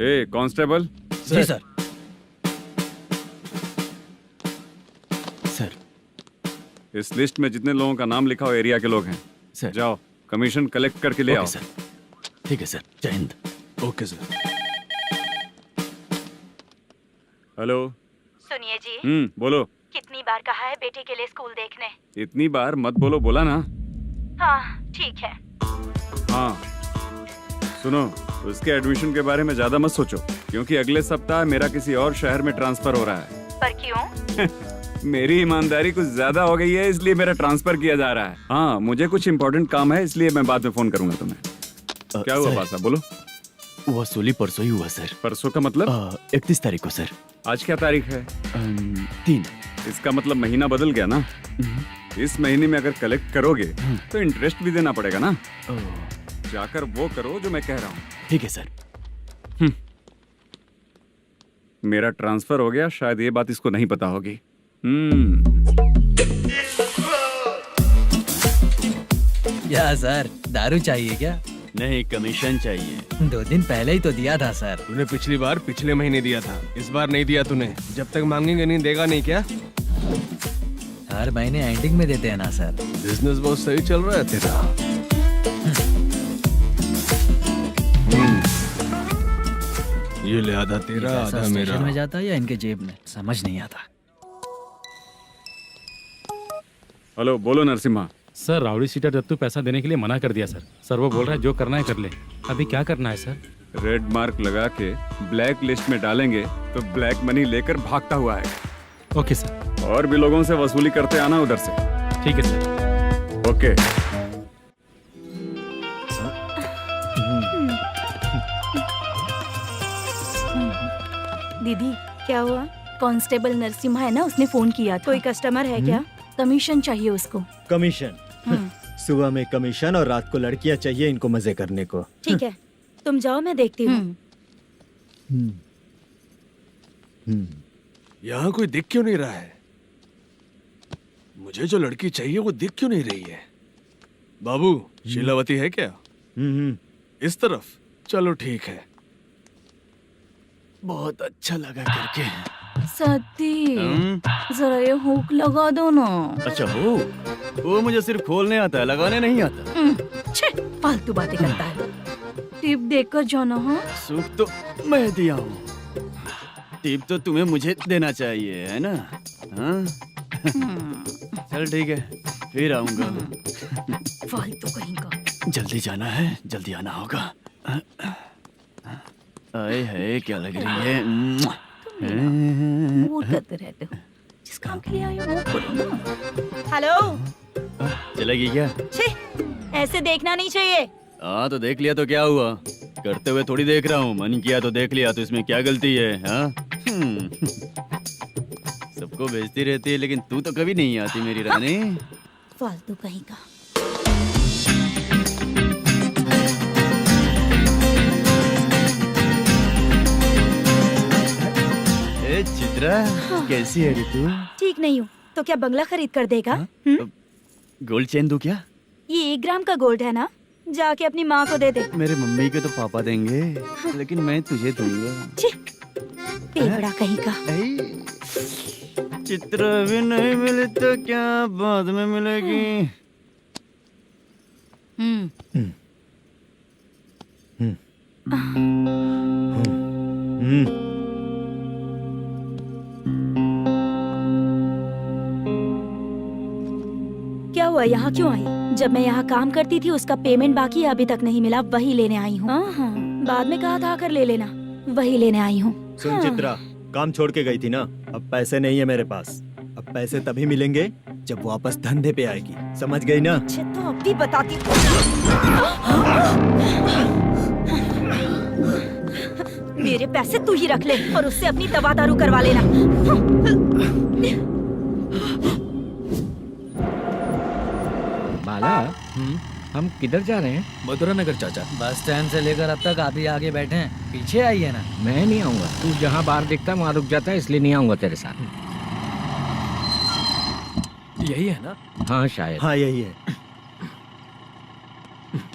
ए constable. जी sir. Sir इस list में जितने लोगों का नाम लिखा हो एरिया के लोग हैं सर। जाओ कमीशन कलेक्ट करके ले आओ। सर ठीक है सर। जय हिंद। Okay sir. हेलो। सुनिए जी, बोलो। कितनी बार कहा है बेटे के लिए स्कूल देखने? इतनी बार मत बोलो, बोला ना। हाँ ठीक है। हाँ सुनो, उसके एडमिशन के बारे में ज्यादा मत सोचो, क्योंकि अगले सप्ताह मेरा किसी और शहर में ट्रांसफर हो रहा है। पर क्यों? मेरी ईमानदारी कुछ ज्यादा हो गई है, इसलिए मेरा ट्रांसफर किया जा रहा है। हाँ मुझे कुछ इम्पोर्टेंट काम है, इसलिए मैं बाद में फोन करूंगा तुम्हें। क्या हुआ पासा, बोलो। वसूली परसों ही हुआ सर। परसों का मतलब? 31 तारीख को सर। आज क्या तारीख है? 3। इसका मतलब महीना बदल गया ना। इस महीने में अगर कलेक्ट करोगे तो इंटरेस्ट भी देना पड़ेगा ना। जाकर वो करो जो मैं कह रहा हूँ। ठीक है सर। मेरा ट्रांसफर हो गया, शायद ये बात इसको नहीं पता होगी। क्या सर, दारू चाहिए क्या? नहीं, कमीशन चाहिए। 2 दिन पहले ही तो दिया था सर। तूने पिछली बार पिछले महीने दिया था, इस बार नहीं दिया तूने। जब तक मांगेंगे नहीं देगा नहीं क्या? हर महीने एंडिंग में देते हैं ना सर। बिजनेस बहुत सही चल रहा है तेरा। ये ले आधा तेरा पैसा आधा मेरा। स्टेशन में जाता है या इनके जेब में, समझ नहीं आता। हेलो, बोलो Narasimha. Sir rowdy seater Dattu पैसा देने के लिए मना कर दिया सर। सर वो बोल रहा है जो करना है कर ले। अभी क्या करना है सर? रेड मार्क लगा के ब्लैक लिस्ट में डालेंगे तो ब्लैक मनी लेकर भागता हुआ आएगा। Okay sir. और भी लोगों से वसूली करते आना उधर से। ठीक है सर। ओके। दीदी क्या हुआ? कांस्टेबल नरसिम्हा है ना, उसने फोन किया। कोई कस्टमर है क्या? कमीशन चाहिए उसको। कमीशन? सुबह में कमीशन और रात को लड़कियां चाहिए इनको मजे करने को। ठीक है, तुम जाओ, मैं देखती हूँ। यहाँ कोई दिख क्यों नहीं रहा है? मुझे जो लड़की चाहिए वो दिख क्यों नहीं रही है? बाबू, शीलावती है क्या? इस तरफ? चलो ठीक है। बहुत अच्छा लगा करके। सती, जरा ये हुक लगा दो ना। अच्छा वो मुझे सिर्फ खोलने आता है, लगाने नहीं आता। छे, फालतू बातें करता है। टिप देकर जाना। हाँ सुख तो मैं दिया हूँ, टिप तो तुम्हें मुझे देना चाहिए, है ना? हाँ? चल ठीक है, फिर आऊंगा। फालतू कहीं का। जल्दी जाना है, जल्दी आना होगा। आए है क्या लग रही है? मूड करते रहते हो। जिस काम के लिए आए हो वो करो ना। हेलो, चलेगी क्या? छे, ऐसे देखना नहीं चाहिए। हाँ तो देख लिया तो क्या हुआ? करते हुए थोड़ी देख रहा हूँ, मन किया तो देख लिया, तो इसमें क्या गलती है? हाँ? सबको भेजती रहती है लेकिन तू तो कभी नहीं आती मेरी रानी। फालतू कहीं का। ए चित्रा, कैसी है रे तू? ठीक नहीं हूँ तो क्या बंगला खरीद कर देगा? गोल्ड चेन दूं क्या? ये 1 ग्राम का गोल्ड है ना, जाके अपनी माँ को दे दे। मेरे मम्मी के तो पापा देंगे, लेकिन मैं तुझे दूंगा। पेवड़ा कहीं का। चित्रा भी नहीं मिली तो क्या बाद में मिलेगी? क्या हुआ, यहाँ क्यों आई? जब मैं यहाँ काम करती थी उसका पेमेंट बाकी है, अभी तक नहीं मिला, वही लेने आई हूँ। बाद में कहा था आकर ले लेना, वही लेने आई हूँ। सुन चित्रा, काम छोड़ के गई थी ना, अब पैसे नहीं है मेरे पास। अब पैसे तभी मिलेंगे जब वापस धंधे पे आएगी, समझ गई ना? अच्छा तो अब भी बताती। मेरे पैसे तू ही रख ले और उससे अपनी दवा दारू करवा लेना। बाला, हम किधर जा रहे हैं? मथुरा नगर चाचा। बस स्टैंड से लेकर अब तक आप ही आगे बैठे हैं, पीछे आइए ना। मैं नहीं आऊंगा, तू जहाँ बाहर दिखता वहाँ रुक जाता है, इसलिए नहीं आऊंगा तेरे साथ। यही है ना? हाँ शायद। हाँ यही है।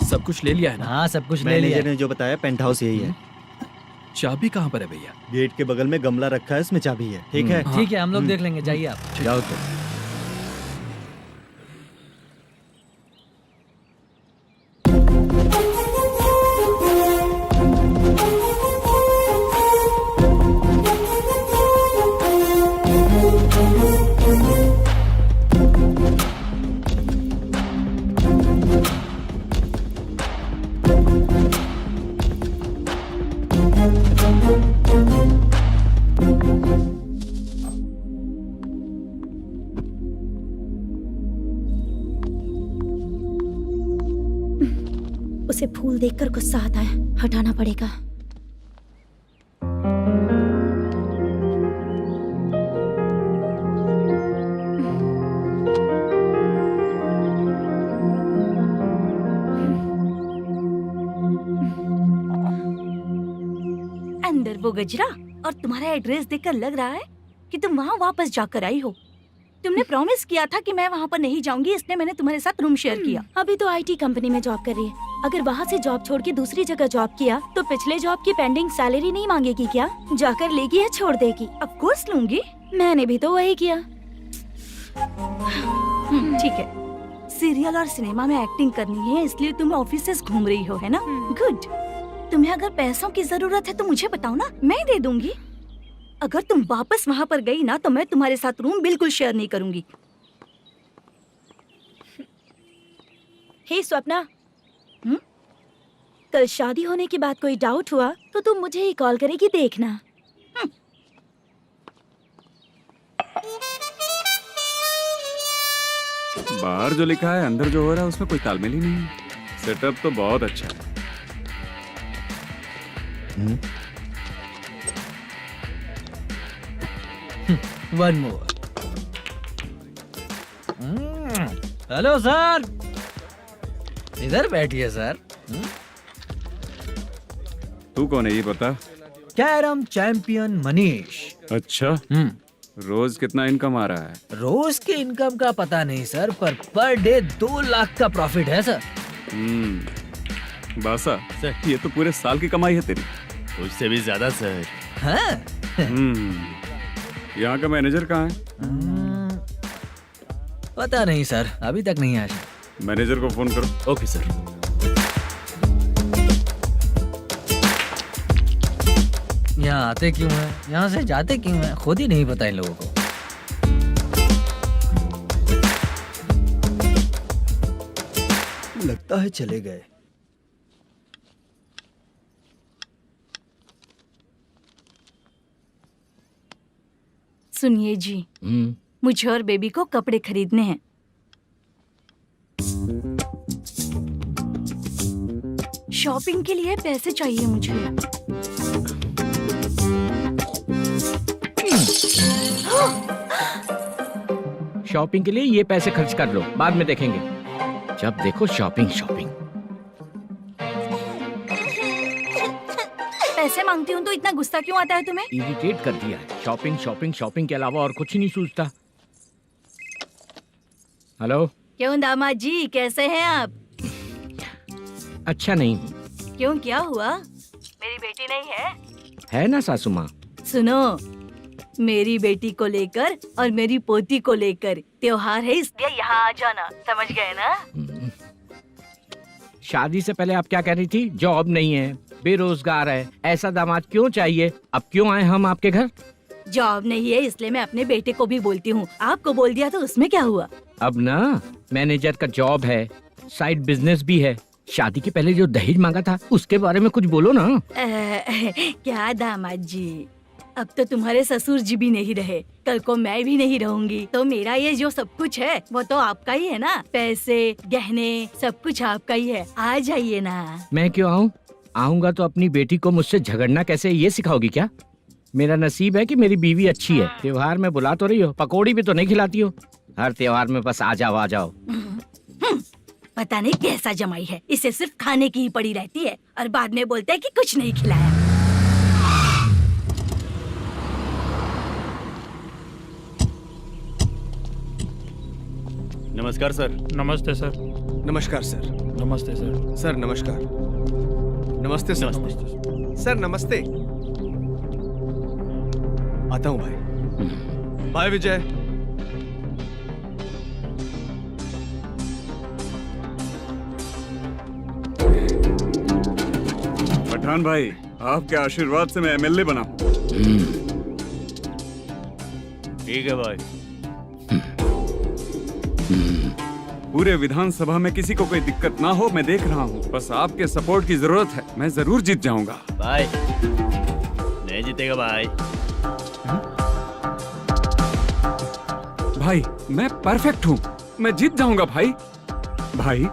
सब कुछ ले लिया है ना? हाँ सब कुछ ले लिया। मैनेजर ने जो बताया पेंट हाउस यही है। चाबी कहाँ पर है भैया? गेट के बगल में गमला रखा है, उसमें चाबी है। ठीक है। ठीक है, हम लोग देख लेंगे, जाइए आप। जाओ तो। उसे फूल देखकर गुस्सा आता है, हटाना पड़ेगा। अंदर वो गजरा और तुम्हारा एड्रेस देखकर लग रहा है कि तुम वहाँ वापस जाकर आई हो। तुमने प्रॉमिस किया था कि मैं वहाँ पर नहीं जाऊंगी, इसलिए मैंने तुम्हारे साथ रूम शेयर किया। अभी तो आईटी कंपनी में जॉब कर रही है। अगर वहाँ से जॉब छोड़ के दूसरी जगह जॉब किया तो पिछले जॉब की पेंडिंग सैलरी नहीं मांगेगी क्या? जाकर लेगी या छोड़ देगी? ऑफ कोर्स लूंगी, मैंने भी तो वही किया। ठीक है, सीरियल और सिनेमा में एक्टिंग करनी है, इसलिए तुम ऑफिसेस घूम रही हो, है ना? गुड। तुम्हें अगर पैसों की जरूरत है तो मुझे बताओ ना, मैं दे दूंगी। अगर तुम वापस वहाँ पर गई ना तो मैं तुम्हारे साथ रूम बिल्कुल शेयर नहीं करूंगी। हे स्वप्ना, कल शादी होने की बात कोई डाउट हुआ तो तुम मुझे ही कॉल करेगी, देखना। बाहर जो लिखा है अंदर जो हो रहा है उसमें कोई तालमेल ही नहीं है। सेटअप तो बहुत अच्छा है। One more. हेलो सर, इधर बैठिए सर। तू कौन है ये बता? Carrom champion Manish. अच्छा, रोज कितना इनकम आ रहा है? रोज के इनकम का पता नहीं सर, पर डे 2 लाख का प्रॉफिट है सर। बासा, ये तो पूरे साल की कमाई है तेरी। उससे भी ज्यादा सर। हाँ? यहाँ का मैनेजर कहाँ है? पता नहीं सर, अभी तक नहीं आया। मैनेजर को फोन करो। Okay sir. यहाँ आते क्यों हैं, यहाँ से जाते क्यों हैं, खुद ही नहीं पता इन लोगों को। लगता है चले गए। सुनिए जी, मुझे और बेबी को कपड़े खरीदने हैं। शॉपिंग के लिए पैसे चाहिए मुझे। शॉपिंग के लिए ये पैसे खर्च कर लो, बाद में देखेंगे। जब देखो शॉपिंग शॉपिंग। पैसे मांगती हूँ तो इतना गुस्सा क्यों आता है तुम्हें? इरिटेट कर दिया है। शॉपिंग शॉपिंग शॉपिंग के अलावा और कुछ नहीं सूझता। हेलो। क्यों दामाद जी, कैसे हैं आप? अच्छा नहीं। क्यों, क्या हुआ? मेरी बेटी नहीं है? है ना सासू माँ। सुनो, मेरी बेटी को लेकर और मेरी पोती को लेकर त्योहार है, इसलिए यहाँ आ जाना, समझ गए ना? शादी से पहले आप क्या कह रही थी? जॉब नहीं है, बेरोजगार है, ऐसा दामाद क्यों चाहिए? अब क्यों आए हम आपके घर? जॉब नहीं है इसलिए मैं अपने बेटे को भी बोलती हूँ। आपको बोल दिया तो उसमें क्या हुआ? अब ना मैनेजर का जॉब है, साइड बिजनेस भी है। शादी के पहले जो दहेज मांगा था उसके बारे में कुछ बोलो ना। क्या दामाद जी, अब तो तुम्हारे ससुर जी भी नहीं रहे, कल को मैं भी नहीं रहूंगी, तो मेरा ये जो सब कुछ है वो तो आपका ही है ना। पैसे, गहने, सब कुछ आपका ही है। आ जाइए ना। मैं क्यों आऊँ? आऊंगा तो अपनी बेटी को मुझसे झगड़ना कैसे ये सिखाओगी क्या? मेरा नसीब है कि मेरी बीवी अच्छी है। त्योहार में बुला तो रही हो, पकौड़ी भी तो नहीं खिलाती हो। हर त्योहार में बस आ जाओ आ जाओ। पता नहीं कैसा जमाई है, इसे सिर्फ खाने की ही पड़ी रहती है और बाद में बोलते हैं कि कुछ नहीं खिलाया। नमस्कार सर। नमस्ते सर। नमस्कार सर। नमस्ते सर। सर नमस्कार। नमस्ते सर। नमस्ते। सर नमस्ते। आता हूँ भाई। बाय विजय। पठान भाई, आपके आशीर्वाद से मैं एमएलए बना हूँ। ठीक है भाई। पूरे विधानसभा में किसी को कोई दिक्कत ना हो, मैं देख रहा हूँ। बस आपके सपोर्ट की जरूरत है, मैं जरूर जीत जाऊंगा। भाई नहीं जीतेगा भाई। भाई मैं परफेक्ट हूँ, मैं जीत जाऊंगा भाई। भाई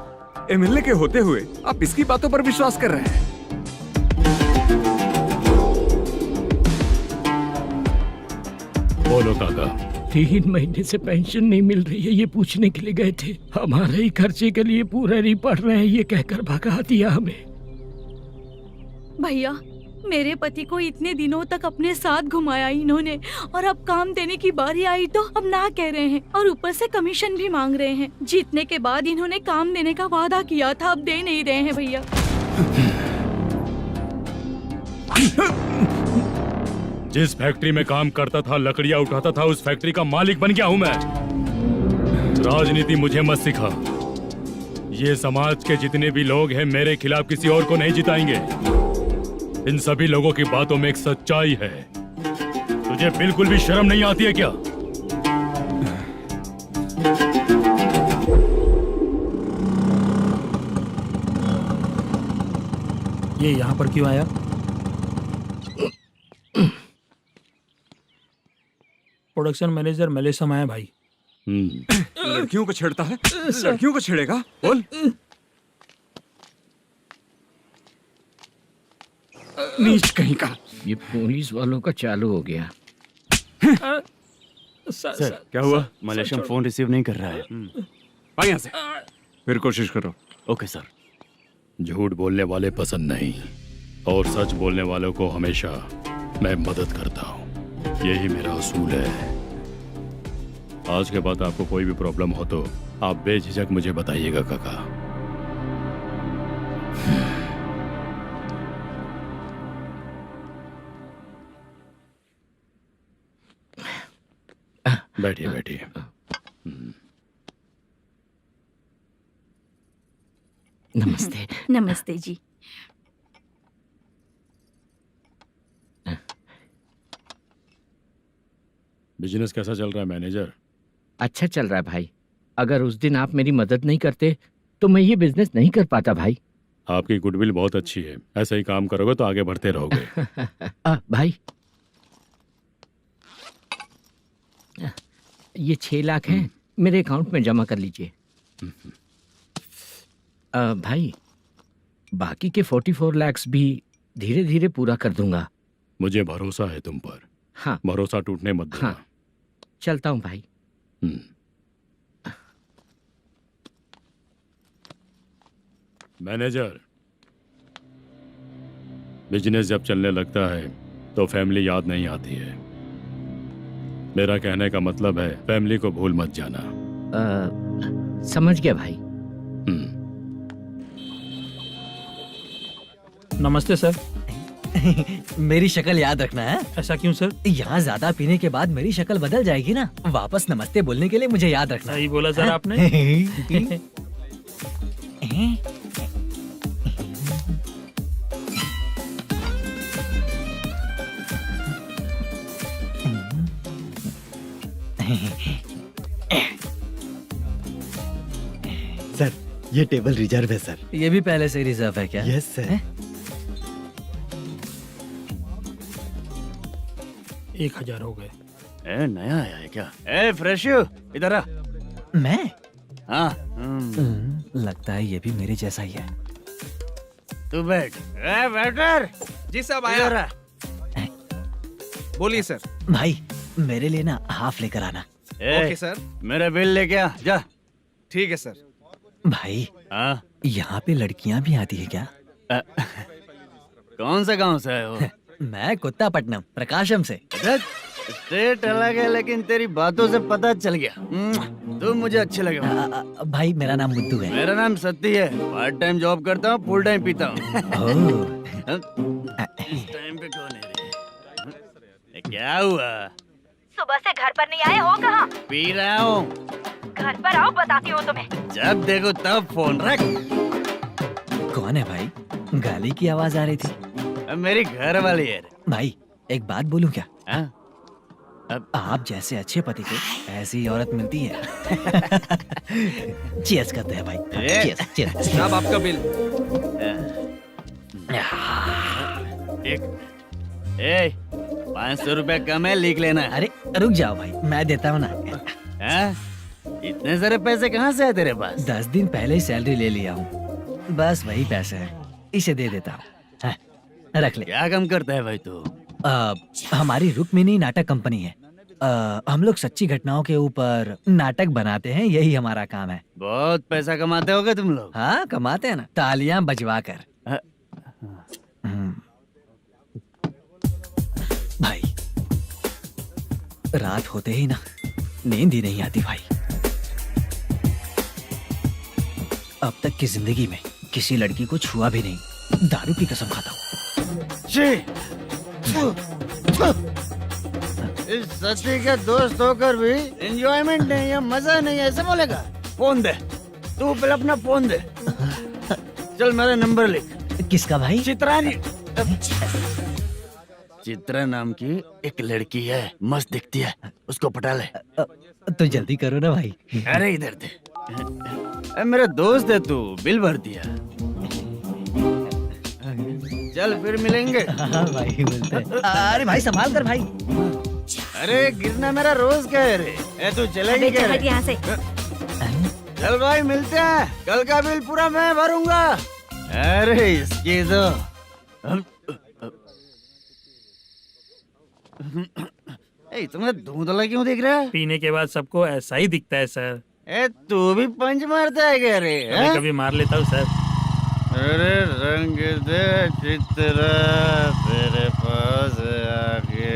एमएलए के होते हुए आप इसकी बातों पर विश्वास कर रहे हैं। बोलो काका। 3 महीने से पेंशन नहीं मिल रही है, ये पूछने के लिए गए थे। हमारे ही खर्चे के लिए पूरा नहीं पड़ रहे हैं, ये कहकर भगा दिया हमें। भैया, मेरे पति को इतने दिनों तक अपने साथ घुमाया इन्होंने, और अब काम देने की बारी आई तो अब ना कह रहे हैं, और ऊपर से कमीशन भी मांग रहे हैं। जीतने के बाद इन्होंने काम देने का वादा किया था, अब दे नहीं रहे हैं भैया। जिस फैक्ट्री में काम करता था, लकड़ियां उठाता था, उस फैक्ट्री का मालिक बन गया हूं मैं। राजनीति मुझे मत सिखा। ये समाज के जितने भी लोग हैं मेरे खिलाफ किसी और को नहीं जिताएंगे। इन सभी लोगों की बातों में एक सच्चाई है। तुझे बिल्कुल भी शर्म नहीं आती है क्या? ये यहाँ पर क्यों आया? प्रोडक्शन मैनेजर मलेशम आया भाई। लड़कियों को छेड़ता है, लड़कियों को छेड़ेगा? बोल। नीच कहीं का। ये पुलिस वालों का चालू हो गया। सर क्या हुआ? मलेशियन फोन रिसीव नहीं कर रहा है। भाई यहाँ से फिर कोशिश करो। Okay sir. झूठ बोलने वाले पसंद नहीं, और सच बोलने वालों को हमेशा मैं मदद करता हूँ। यही मेरा असूल है। आज के बाद आपको कोई भी प्रॉब्लम हो तो आप बेझिझक मुझे बताइएगा काका। बैठिए बैठिए। नमस्ते। नमस्ते जी। बिजनेस कैसा चल रहा है मैनेजर? अच्छा चल रहा है भाई। अगर उस दिन आप मेरी मदद नहीं करते तो मैं ये बिजनेस नहीं कर पाता भाई। आपकी गुडविल बहुत अच्छी है, ऐसे ही काम करोगे तो आगे बढ़ते रहोगे। भाई ये 6 लाख हैं, मेरे अकाउंट में जमा कर लीजिए। भाई बाकी के 44 लाख भी धीरे धीरे पूरा कर दूंगा। मुझे भरोसा है तुम पर। हाँ भरोसा टूटने मत देना। हाँ चलता हूँ भाई। मैनेजर, बिजनेस जब चलने लगता है तो फैमिली याद नहीं आती है। मेरा कहने का मतलब है फैमिली को भूल मत जाना। समझ गया भाई। नमस्ते सर। मेरी शक्ल याद रखना है। ऐसा क्यों सर? यहाँ ज्यादा पीने के बाद मेरी शक्ल बदल जाएगी ना। वापस नमस्ते बोलने के लिए मुझे याद रखना। सही बोला सर आपने। सर ये टेबल रिजर्व है सर। ये भी पहले से रिजर्व है क्या? Yes sir. 1000 हो गए। ए, नया आया है क्या? ए फ्रेश इधर आ। मैं? हाँ लगता है ये भी मेरे जैसा ही है। तू बैठ। ए वेटर। जी साहब इधर आया। आ। बोलिए सर। भाई मेरे लिए ना हाफ लेकर आना। ए, ओके सर। मेरा बिल लेके आ जा। ठीक है सर। भाई हाँ यहाँ पे लड़कियाँ भी आती है क्या? कौन सा गांव से आए हो? मैं कुत्तापट्टनम प्रकाशम से। स्टेट अलग है लेकिन तेरी बातों से पता चल गया। तुम मुझे अच्छे लगे हो। भाई मेरा नाम मुद्दू है। मेरा नाम सत्ती है। पार्ट टाइम जॉब करता हूँ, फुल टाइम पीता हूँ। ओह, इस टाइम पे कौन है रे? क्या हुआ? सुबह से घर पर नहीं आए हो कहाँ? पी रहा हूँ। घर पर आओ, बताती हूँ तुम्हें। जब देखो तब फोन रख। कौन है भाई? गाली की आवाज आ रही थी। अब मेरी घर वाली है। भाई एक बात बोलूं क्या? हाँ? अब आप जैसे अच्छे पति को ऐसी ही औरत मिलती है। चीयर्स करते हैं भाई। Cheers cheers. साहब आपका बिल। एक 500 रुपया कम है, लिख लेना। अरे रुक जाओ भाई, मैं देता हूँ ना। हाँ? इतने सारे पैसे कहाँ से आए तेरे पास? 10 दिन पहले ही सैलरी ले लिया हूँ, बस वही पैसे हैं, इसे दे देता हूँ। हाँ, रख ले। क्या काम करता है भाई तू? हमारी रुक्मिणी नाटक कंपनी है। हम लोग सच्ची घटनाओं के ऊपर नाटक बनाते हैं, यही हमारा काम है। बहुत पैसा कमाते होगे तुम लोग। हाँ कमाते हैं ना, तालियां बजवा कर। हाँ। भाई रात होते ही ना नींद ही नहीं आती भाई। अब तक की जिंदगी में किसी लड़की को छुआ भी नहीं, दारू की कसम खाता हूँ। इस सच्ची का दोस्त होकर भी एंजॉयमेंट नहीं है, मजा नहीं है, ऐसे बोलेगा? फोन दे, तू पहले अपना फोन दे। चल मेरा नंबर लिख। किसका भाई? चित्रानी। चित्रा नाम की एक लड़की है, मस्त दिखती है, उसको पटा ले। तो जल्दी करो ना भाई। अरे इधर दे। मेरा दोस्त है तू, बिल भर दिया। चल फिर मिलेंगे। हाँ भाई मिलते हैं। अरे भाई संभाल कर भाई। अरे गिरना मेरा रोज का है रे। तू चलेगी क्या रे? यहाँ से। चल भाई मिलते हैं, कल का बिल पूरा मैं भरूंगा। अरे इसकी तो तुम्हें धुंधला क्यों दिख रहा है? पीने के बाद सबको ऐसा ही दिखता है सर। तू भी पंच मारता है क्या रे? कभी कभी मार लेता हूँ सर। अरे रंग दे चित्रा तेरे पास आके।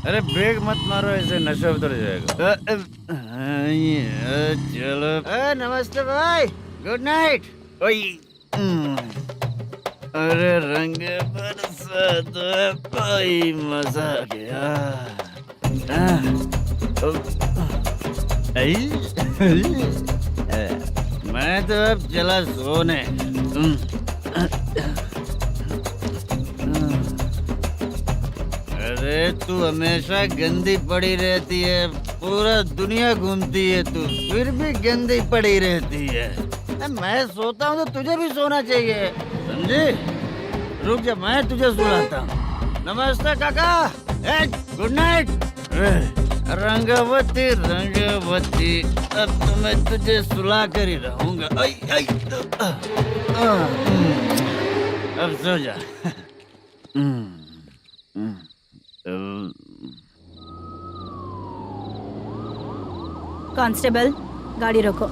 अरे ब्रेक मत मारो, ऐसे नशा उतर जाएगा। चलो। नमस्ते भाई, गुड नाइट। अरे रंग बरसात भाई, मजा आ गया। मैं तो अब चला सोने। अरे तू हमेशा गंदी पड़ी रहती है, पूरा दुनिया घूमती है तू, फिर भी गंदी पड़ी रहती है। मैं सोता हूँ तो तुझे भी सोना चाहिए, समझे? रुक जा, मैं तुझे सुलाता हूँ। नमस्ते काका, गुड नाइट। रंगवती रंगवती, अब तो मैं तुझे सुला कर ही रहूंगा। अब सो जा। कांस्टेबल, गाड़ी रोको।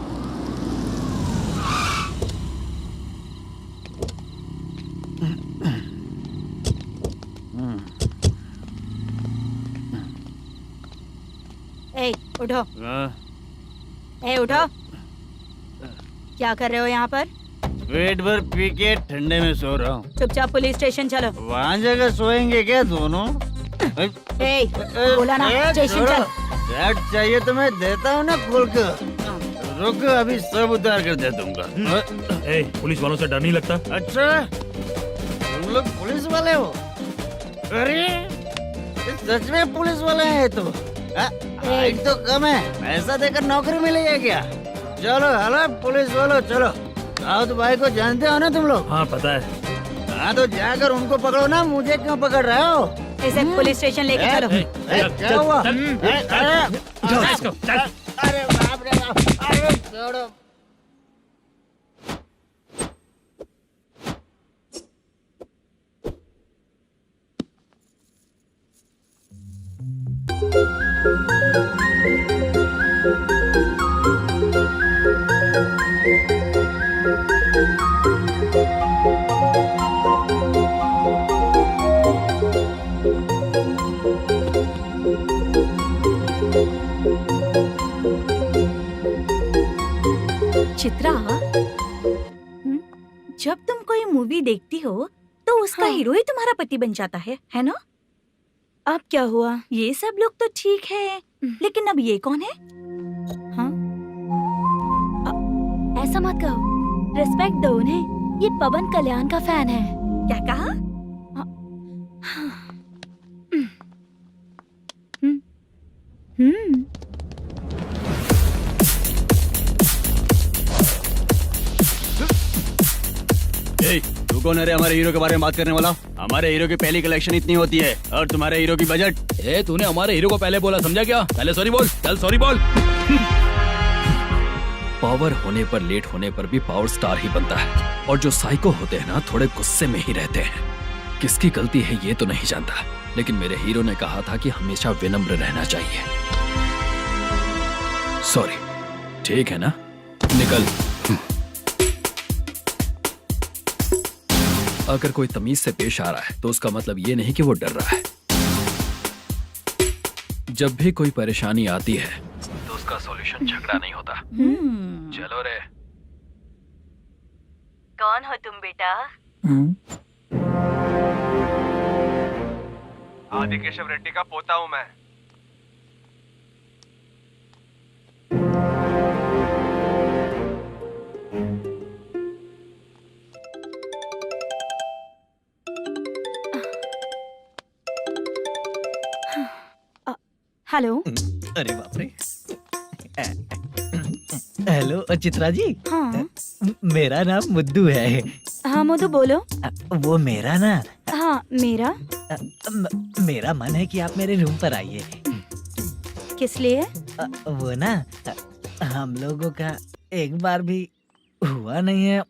ए, उठो। ए, उठो। क्या कर रहे हो यहाँ पर? पेट भर पी के ठंडे में सो रहा हूँ। चुपचाप पुलिस स्टेशन चलो। वहाँ जगह सोएंगे क्या दोनों? ए, बोला ना, स्टेशन चल। शर्ट चाहिए तो मैं देता हूँ ना खोल कर। रुक, अभी सब उतार कर दे दूंगा। ए, पुलिस वालों से डर नहीं लगता? अच्छा, तुम लोग पुलिस वाले हो? अरे सच में पुलिस वाले हैं तो? हाइट तो कम है, पैसा देकर नौकरी मिलेगी क्या? चलो हेलो पुलिस वालों, चलो। राउत भाई को जानते हो ना तुम लोग? हाँ पता है। हाँ तो जाकर उनको पकड़ो ना, मुझे क्यों पकड़ रहे हो? इसे पुलिस स्टेशन लेके चलो। क्या हुआ? चल। अरे बाप रे बाप, अरे छोड़ो। चित्रा, जब तुम कोई मूवी देखती हो तो तो उसका हीरो ही तुम्हारा पति बन जाता है ना? अब क्या हुआ? ये सब लोग तो ठीक है, लेकिन अब ये कौन है? हाँ? ऐसा मत कहो, रिस्पेक्ट दो उन्हें। ये पवन कल्याण का फैन है। क्या कहा? तू कौन है रे हमारे हीरो के बारे में बात करने वाला? हमारे हीरो की पहली कलेक्शन इतनी होती है और तुम्हारे हीरो की बजट। तूने हमारे हीरो को पहले बोला, समझा क्या? पहले सॉरी बोल, चल सॉरी बोल। पावर होने पर, लेट होने पर भी पावर स्टार ही बनता है। और जो साइको होते हैं ना, थोड़े गुस्से में ही रहते हैं। किसकी गलती है ये तो नहीं जानता, लेकिन मेरे हीरो ने कहा था कि हमेशा विनम्र रहना चाहिए। सॉरी, ठीक है ना? निकल। अगर कोई तमीज से पेश आ रहा है तो उसका मतलब ये नहीं कि वो डर रहा है। जब भी कोई परेशानी आती है तो उसका सॉल्यूशन झगड़ा नहीं होता। चलो रे। कौन हो तुम बेटा? आदि केशव रेड्डी का पोता हूँ मैं। हेलो। अरे बाप रे। हेलो चित्रा जी। हाँ मेरा नाम मुद्दू है। हाँ मधु बोलो। वो मेरा ना, हाँ मेरा। मेरा मन है कि आप मेरे रूम पर आइए। किस लिए? वो ना, हम लोगों का एक बार भी हुआ नहीं है,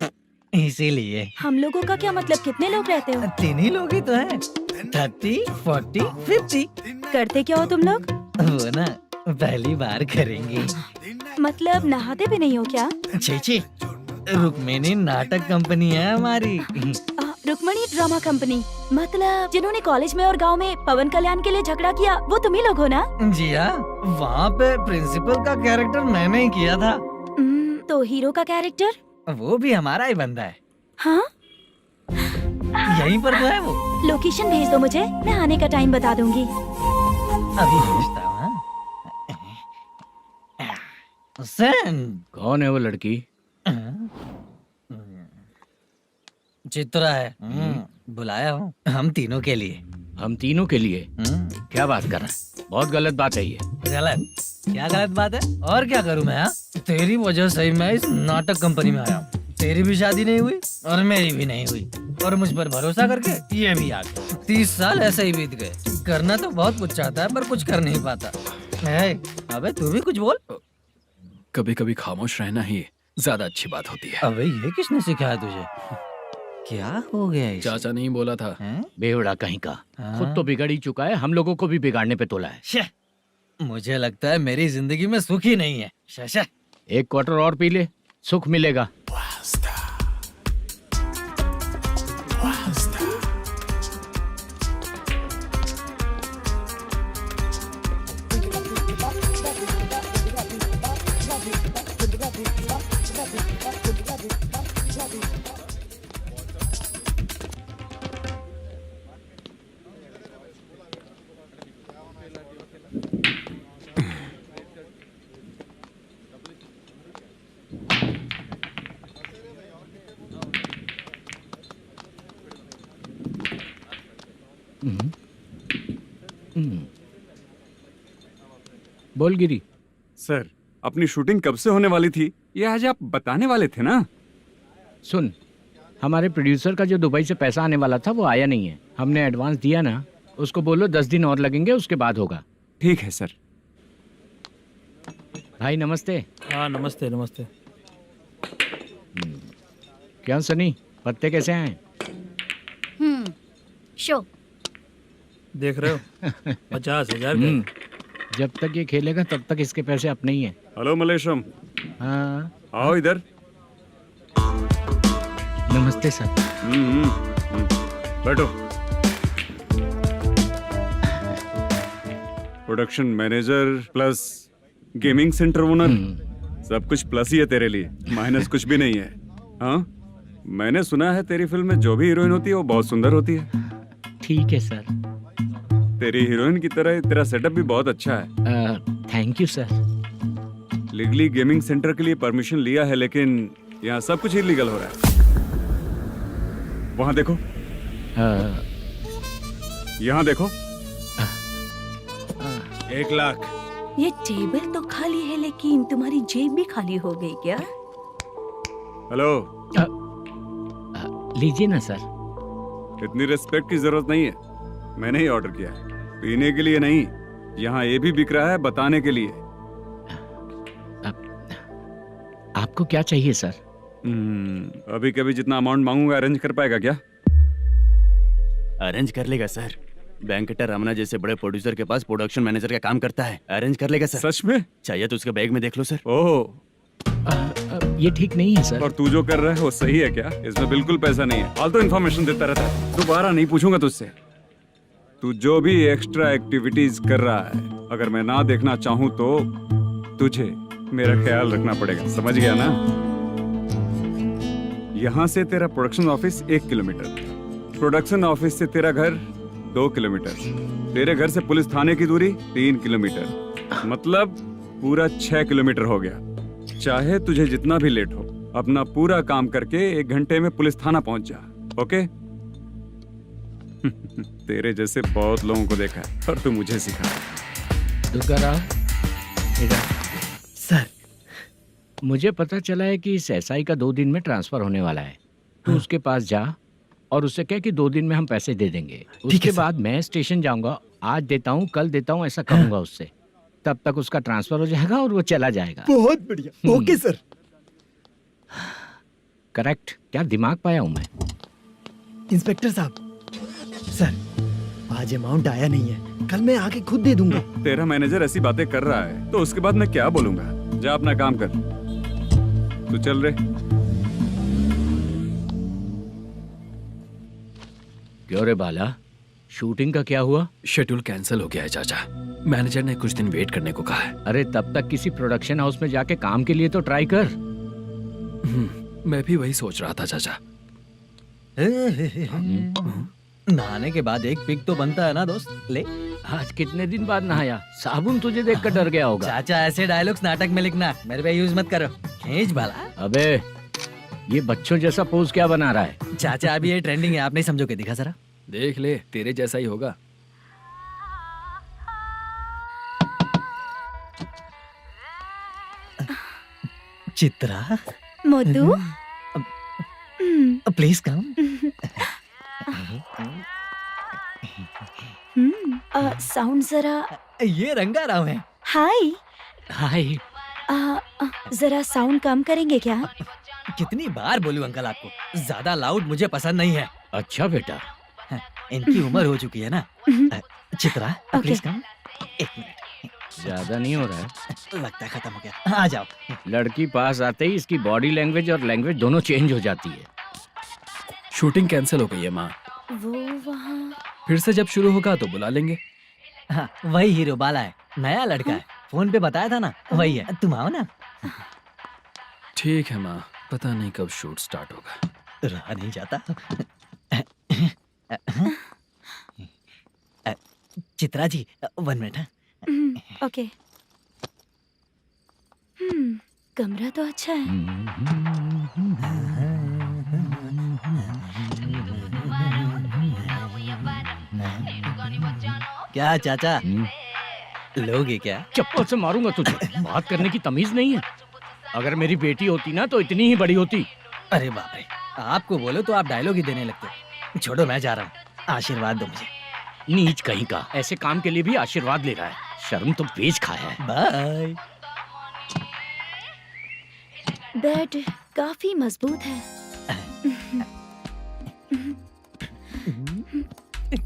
इसीलिए। हम लोगों का क्या मतलब? कितने लोग रहते हो? 3 ही लोग ही तो हैं। 30, 40, 50। करते क्या हो तुम लोग? वो ना पहली बार करेंगे। मतलब नहाते भी नहीं हो क्या? छी, रुक्मिणी नाटक कंपनी है हमारी। Rukmani drama company? मतलब जिन्होंने कॉलेज में और गांव में पवन कल्याण के लिए झगड़ा किया, वो तुम ही लोग हो ना? जी हाँ, वहाँ पे प्रिंसिपल का कैरेक्टर मैंने ही किया था। तो हीरो का कैरेक्टर? वो भी हमारा ही बंदा है। हाँ? यहीं पर तो है वो। लोकेशन भेज दो मुझे, मैं आने का टाइम बता दूंगी। अभी भेजता हूँ। कौन है वो लड़की? चित्रा है। बुलाया हूँ हम तीनों के लिए। हम तीनों के लिए? क्या बात कर रहा है? बहुत गलत बात है ये। गलत? क्या गलत बात है? और क्या करूँ मैं? तेरी वजह से ही मैं इस नाटक कंपनी में आया हूँ। तेरी भी शादी नहीं हुई और मेरी भी नहीं हुई, और मुझ पर भरोसा करके ये भी आ गया। 30 साल ऐसे ही बीत गए। करना तो बहुत कुछ चाहता है पर कुछ कर नहीं पाता। अबे तू भी कुछ बोल। कभी कभी खामोश रहना ही ज्यादा अच्छी बात होती है। अबे ये किसने सिखाया तुझे? क्या हो गया इसे? चाचा नहीं बोला था? बेवड़ा कहीं का। खुद तो बिगड़ ही चुका है, हम लोगों को भी बिगाड़ने पे तोला है। मुझे लगता है मेरी जिंदगी में सुख ही नहीं है। शशा, 1 क्वार्टर और पी ले, सुख मिलेगा। बोल गिरी। सर, अपनी शूटिंग कब से होने वाली थी ये आज आप बताने वाले थे ना? सुन, हमारे प्रोड्यूसर का जो दुबई से पैसा आने वाला था वो आया नहीं है। हमने एडवांस दिया ना, उसको बोलो 10 दिन और लगेंगे, उसके बाद होगा। ठीक है सर। भाई नमस्ते। हाँ नमस्ते नमस्ते। क्या सनी, पत्ते कैसे हैं? शो देख रहे हो 50,000 का। जब तक ये खेलेगा तब तक इसके पैसे अपने ही हैं। हेलो मलेशम। हाँ आओ इधर। नमस्ते सर। बैठो। Production manager plus gaming centre owner, सब कुछ प्लस ही है तेरे लिए, माइनस कुछ भी नहीं है। हाँ मैंने सुना है तेरी फिल्म में जो भी हीरोइन होती है वो बहुत सुंदर होती है। ठीक है सर। तेरी हीरोइन की तरह तेरा सेटअप भी बहुत अच्छा है। Thank you sir. Legally gaming centre के लिए परमिशन लिया है, लेकिन यहाँ सब कुछ इलीगल हो रहा है। वहाँ देखो, यहाँ देखो। 1 लाख। ये टेबल तो खाली है लेकिन तुम्हारी जेब भी खाली हो गई क्या? हेलो, लीजिए ना सर। इतनी रिस्पेक्ट की जरूरत नहीं है, मैंने ही ऑर्डर किया है, पीने के लिए नहीं। यहाँ ये भी बिक रहा है बताने के लिए। आपको क्या चाहिए सर? अभी कभी जितना अमाउंट मांगूंगा अरेंज कर पाएगा क्या? अरेंज कर लेगा सर। वेंकटर रमना जैसे बड़े प्रोड्यूसर के पास प्रोडक्शन मैनेजर का काम करता है, अरेंज कर लेगा सर। सच में? चाहिए तो उसके बैग में देख लो सर। ओह, ये ठीक नहीं है सर। और तू जो कर रहा है वो सही है क्या? इसमें बिल्कुल पैसा नहीं है, फालतू इन्फॉर्मेशन देता रहता है। दोबारा नहीं पूछूंगा तुझसे। तू जो भी एक्स्ट्रा एक्टिविटीज कर रहा है, अगर मैं ना देखना चाहूँ तो तुझे मेरा ख्याल रखना पड़ेगा, समझ गया ना? यहाँ से तेरा production office 1 kilometre, production office से तेरा घर 2 किलोमीटर, तेरे घर से पुलिस थाने की दूरी 3 किलोमीटर, मतलब पूरा 6 किलोमीटर हो गया। चाहे तुझे जितना भी लेट हो, अपना पूरा काम करके 1 घंटे में पुलिस थाना पहुंच जा, ओके? तेरे जैसे बहुत लोगों को देखा है और तू मुझे सिखा। सर, मुझे पता चला है कि इस एसआई का 2 दिन में ट्रांसफर होने वाला है। तो उसके पास जा और उससे कह कि 2 दिन में हम पैसे दे देंगे। उसके बाद मैं स्टेशन जाऊंगा, आज देता हूँ कल देता हूँ ऐसा कहूंगा उससे। तब तक उसका ट्रांसफर हो जाएगा और वो चला जाएगा। बहुत बढ़िया, ओके सर। करेक्ट। क्या दिमाग पाया हूँ मैं। इंस्पेक्टर साहब, सर आज अमाउंट आया नहीं है, कल मैं आके खुद दे दूंगा। तेरा मैनेजर ऐसी बातें कर रहा है तो उसके बाद मैं क्या बोलूंगा? जा अपना काम कर, तू चल रे। क्यों रे बाला, शूटिंग का क्या हुआ? शेड्यूल कैंसिल हो गया है चाचा। मैनेजर ने कुछ दिन वेट करने को कहा है। अरे तब तक किसी प्रोडक्शन हाउस में जाके काम के लिए तो ट्राई कर। मैं भी वही सोच रहा था चाचा। नहाने के बाद एक पिक तो बनता है ना दोस्त। ले, आज कितने दिन बाद नहाया? साबुन तुझे देखकर डर गया होगा। चाचा ऐसे डायलॉग्स नाटक में लिखना, मेरे पे यूज मत करो। खींच बाला। अबे ये बच्चों जैसा पोज क्या बना रहा है? चाचा अभी ये ट्रेंडिंग है, आप नहीं समझोगे। दिखा जरा। देख ले, तेरे जैसा ही होगा। चित्रा, मोटू, प्लीज कम। साउंड जरा। ये रंगाराव है। हाय। हाय। जरा साउंड कम करेंगे क्या? कितनी बार बोलूं अंकल आपको, ज्यादा लाउड मुझे पसंद नहीं है। अच्छा बेटा, इनकी उम्र हो चुकी है ना। Chitra, please come. 1 मिनट। ज्यादा नहीं हो रहा है? लगता है खत्म हो गया। आ जाओ। लड़की पास आते ही इसकी बॉडी लैंग्वेज और लैंग्वेज दोनों चेंज हो जाती है। शूटिंग कैंसिल हो गई है माँ। वो वहाँ। फिर से जब शुरू होगा तो बुला लेंगे। हाँ, वही हीरो बाला है, नया लड़का है। फोन पे बताया था ना, वही है। तुम आओ ना। ठीक है माँ, पता नहीं कब शूट स्टार्ट होगा। रहा नहीं जाता। चित्रा जी 1 मिनट। ओके। कमरा तो अच्छा है। क्या चाचा, लोगे क्या? चप्पल से मारूंगा तुझे। बात करने की तमीज नहीं है। अगर मेरी बेटी होती ना तो इतनी ही बड़ी होती। अरे बाप रे, आपको बोलो तो आप डायलॉग ही देने लगते। छोड़ो, मैं जा रहा हूँ, आशीर्वाद दो मुझे। नीच कहीं का, ऐसे काम के लिए भी आशीर्वाद ले रहा है। शर्म तो बेच खाया है। बाय। बेड काफी मजबूत है।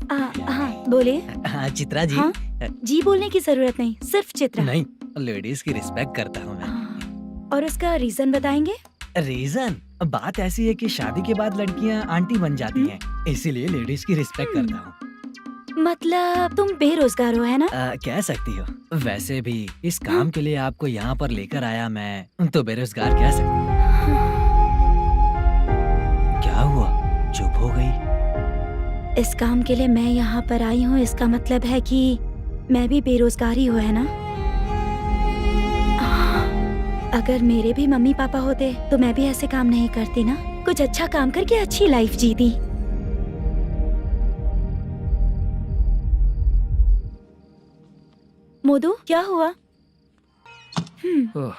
हाँ बोले। हाँ चित्रा जी। हाँ? जी बोलने की जरूरत नहीं, सिर्फ चित्रा। नहीं, लेडीज की रिस्पेक्ट करता हूँ मैं। और उसका रीजन बताएंगे? रीजन? बात ऐसी है कि शादी के बाद लड़कियाँ आंटी बन जाती हैं, इसीलिए लेडीज की रिस्पेक्ट करता हूँ। मतलब तुम बेरोजगार हो, है ना? कह सकती हो। वैसे भी इस काम के लिए आपको यहाँ पर लेकर आया मैं, तो बेरोजगार कह सकती हूँ। इस काम के लिए मैं यहाँ पर आई हूँ, इसका मतलब है कि मैं भी बेरोजगार ही हूँ, है ना? अगर मेरे भी मम्मी पापा होते तो मैं भी ऐसे काम नहीं करती ना, कुछ अच्छा काम करके अच्छी लाइफ जीती। मोदू, क्या हुआ? ओह,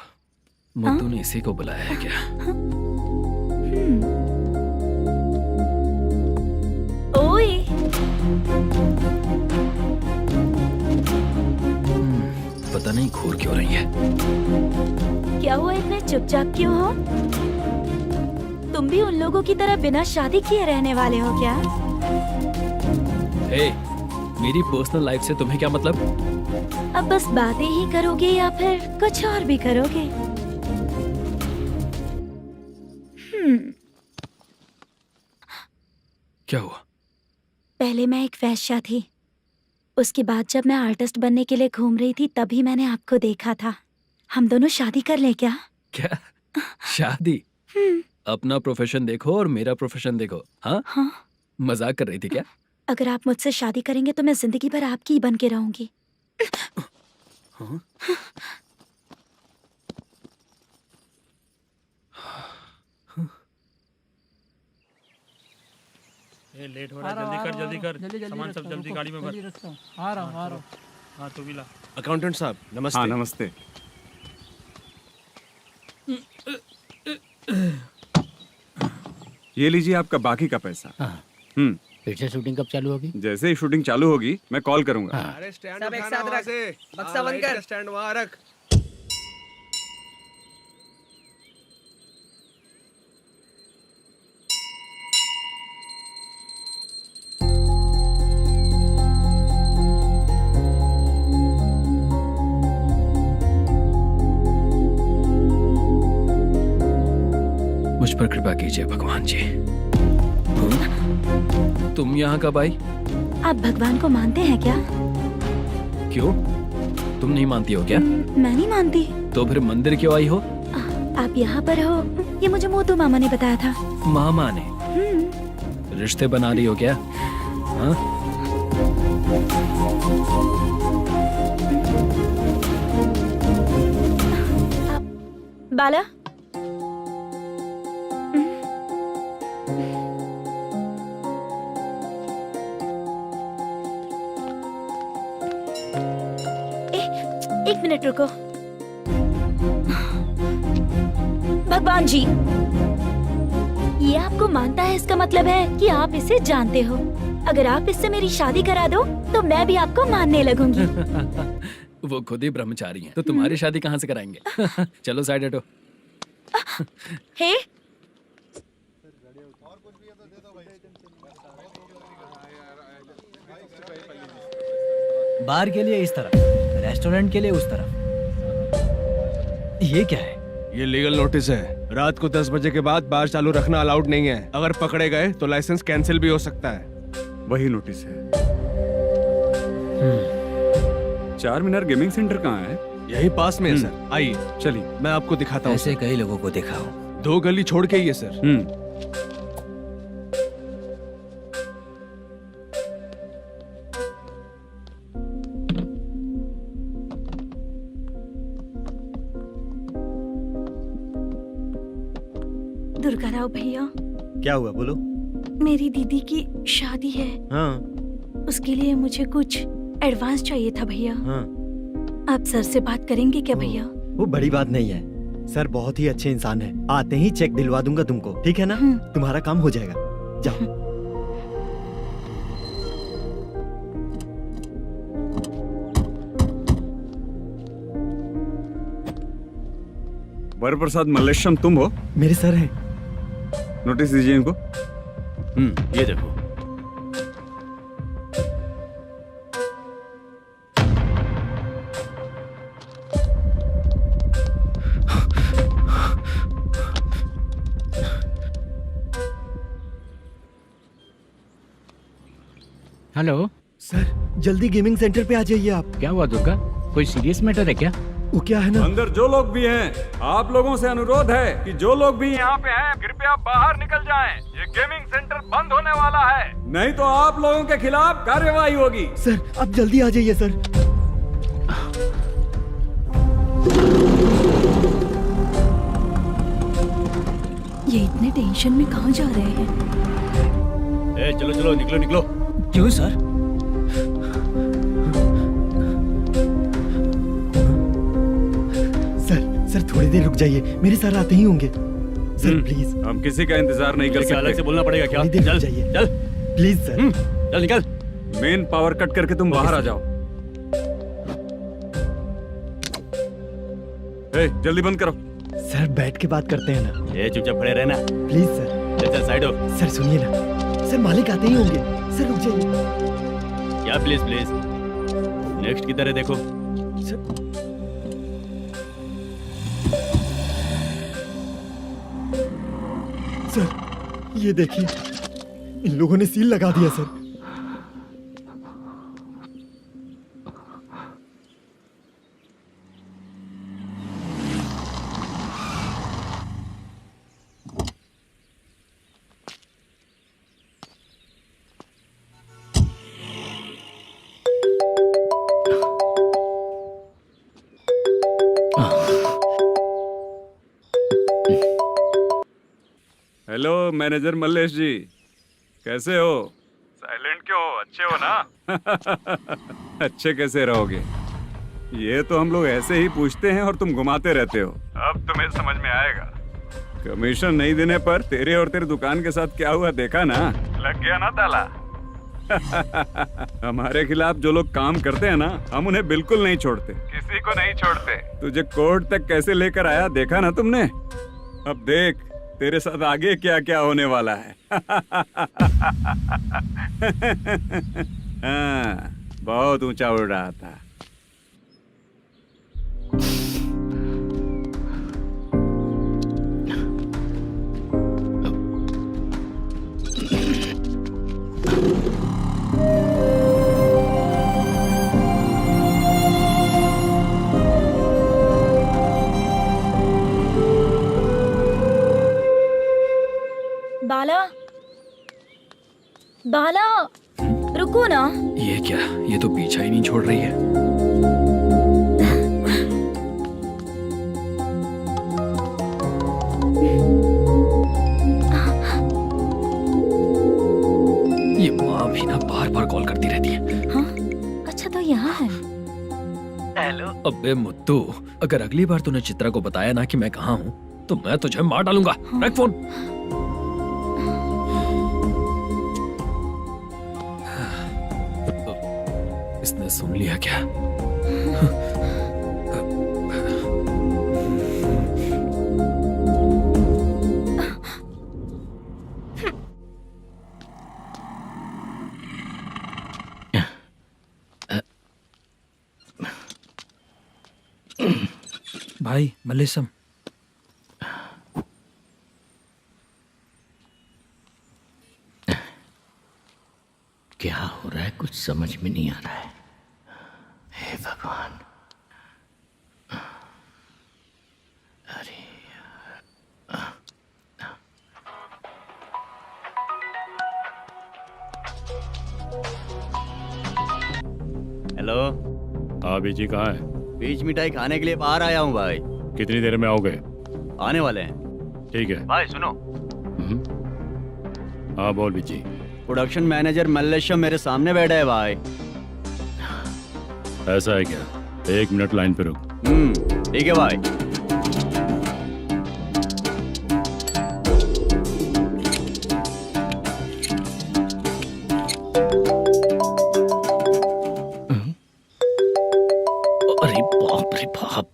मुद्दू ने इसी को बुलाया है क्या? ओए, पता नहीं घूर क्यों रही है। क्या हुआ, इतने चुपचाप क्यों हो? तुम भी उन लोगों की तरह बिना शादी किए रहने वाले हो क्या? हे, मेरी पर्सनल लाइफ से तुम्हें क्या मतलब? अब बस बातें ही करोगे या फिर कुछ और भी करोगे? क्या हुआ? पहले मैं एक वेश्या थी, उसके बाद जब मैं आर्टिस्ट बनने के लिए घूम रही थी तभी मैंने आपको देखा था। हम दोनों शादी कर ले क्या? क्या शादी? अपना प्रोफेशन देखो और मेरा प्रोफेशन देखो। हाँ, हाँ। मजाक कर रही थी क्या? अगर आप मुझसे शादी करेंगे तो मैं जिंदगी भर आपकी ही बन के रहूंगी। हाँ? ये लेट हो रहा है, जल्दी कर सामान सब जल्दी गाड़ी में भर। आ रहा हूँ। हाँ तू भी ला। अकाउंटेंट साहब नमस्ते। हाँ नमस्ते। ये लीजिए आपका बाकी का पैसा। फिर से शूटिंग कब चालू होगी? जैसे ही शूटिंग चालू होगी मैं कॉल करूंगा। अरे स्टैंड सब एक साथ रख, बक्सा बंद कर, स्टैंड वहाँ रख। मुझ पर कृपा कीजिए भगवान जी। तुम यहाँ कब आई? आप भगवान को मानते हैं क्या? क्यों? तुम नहीं मानती हो क्या? मैं नहीं मानती। तो फिर मंदिर क्यों आई हो? आप यहाँ पर हो ये मुझे मोदू मामा ने बताया था। मामा ने? रिश्ते बना रही हो क्या? हाँ? बाला, एक मिनट रुको। भगवान जी, ये आपको मानता है, इसका मतलब है कि आप इसे जानते हो। अगर आप इससे मेरी शादी करा दो तो मैं भी आपको मानने लगूंगी। वो खुद ही ब्रह्मचारी हैं, तो तुम्हारी शादी कहाँ से कराएंगे? चलो साइड हटो। हे, बार के लिए इस तरफ, रेस्टोरेंट के लिए उस तरफ। ये क्या है? ये लीगल नोटिस है। रात को 10 बजे के बाद बार चालू रखना अलाउड नहीं है। अगर पकड़े गए तो लाइसेंस कैंसिल भी हो सकता है। वही नोटिस है। चार मीनार गेमिंग सेंटर कहाँ है? यही पास में है सर, आइए चलिए। मैं आपको दिखाता हूँ। ऐसे कई लोगों को देखा हूँ। 2 गली छोड़ के ही है सर। दुर्गा राव भैया, क्या हुआ बोलो। मेरी दीदी की शादी है, हाँ उसके लिए मुझे कुछ एडवांस चाहिए था भैया। हाँ। आप सर से बात करेंगे क्या भैया? वो बड़ी बात नहीं है, सर बहुत ही अच्छे इंसान है। आते ही चेक दिलवा दूंगा तुमको, ठीक है ना? तुम्हारा काम हो जाएगा, जाओ। वरप्रसाद मल्लेश्वरम तुम हो? मेरे सर है। नोटिस दीजिए इनको। ये देखो। हेलो सर, जल्दी गेमिंग सेंटर पे आ जाइए आप। क्या हुआ दुर्गा? कोई सीरियस मैटर है क्या? वो क्या है ना, अंदर जो लोग भी हैं, आप लोगों से अनुरोध है कि जो लोग भी यहाँ पे हैं कृपया बाहर निकल जाएं। ये गेमिंग सेंटर बंद होने वाला है। नहीं तो आप लोगों के खिलाफ कार्यवाही होगी। सर आप जल्दी आ जाइए सर। ये इतने टेंशन में कहाँ जा रहे हैं? चलो चलो निकलो निकलो। क्यों सर? सर थोड़ी देर रुक जाइए, मेरे सर आते ही होंगे। Sir please. हम किसी का इंतजार नहीं कर सकते। अलग से बोलना पड़ेगा क्या? चल जाइए चल प्लीज सर। चल निकल। मेन पावर कट करके तुम बाहर आ जाओ। जल्दी बंद करो। सर बैठ के बात करते हैं ना। चुपचाप खड़े रहना प्लीज सर। चल साइड हो। सर सुनिए ना, सर मालिक आते ही होंगे। सर रुक जाइए। क्या प्लीज प्लीज? नेक्स्ट किधर है देखो। सर ये देखिए, इन लोगों ने सील लगा दिया सर। हेलो मैनेजर मल्लेश जी, कैसे हो? साइलेंट क्यों हो? अच्छे हो ना? अच्छे कैसे रहोगे? ये तो हम लोग ऐसे ही पूछते हैं और तुम घुमाते रहते हो। अब तुम्हें समझ में आएगा। कमीशन नहीं देने पर तेरे और तेरी दुकान के साथ क्या हुआ देखा ना? लग गया ना ताला। हमारे खिलाफ जो लोग काम करते हैं ना, हम उन्हें बिल्कुल नहीं छोड़ते, किसी को नहीं छोड़ते। तुझे कोर्ट तक कैसे लेकर आया देखा ना तुमने? अब देख तेरे साथ आगे क्या क्या होने वाला है। हाँ, बहुत ऊंचा उड़ रहा था। बाला, बाला, रुको ना। ये क्या? ये तो पीछा ही नहीं छोड़ रही है। ये माँ भी ना बार बार कॉल करती रहती है। हाँ? अच्छा तो यहाँ है। हेलो। अबे मुत्तू, अगर अगली बार तूने चित्रा को बताया ना कि मैं कहाँ हूँ तो मैं तुझे मार डालूंगा। रख फोन। इसने सुन लिया क्या? भाई मल्लेशम, क्या हो रहा है कुछ समझ में नहीं आ रहा है। हे भगवान। अरे हेलो। हाँ बीजी कहाँ है? बीच मिठाई खाने के लिए बाहर आया हूँ भाई। कितनी देर में आओगे? आने वाले हैं। ठीक है भाई सुनो। हाँ बोल बीजी। प्रोडक्शन मैनेजर मल्लेशम मेरे सामने बैठा है भाई। ऐसा है क्या? 1 मिनट लाइन पे रुक। ठीक है भाई। अरे बाप रे बाप।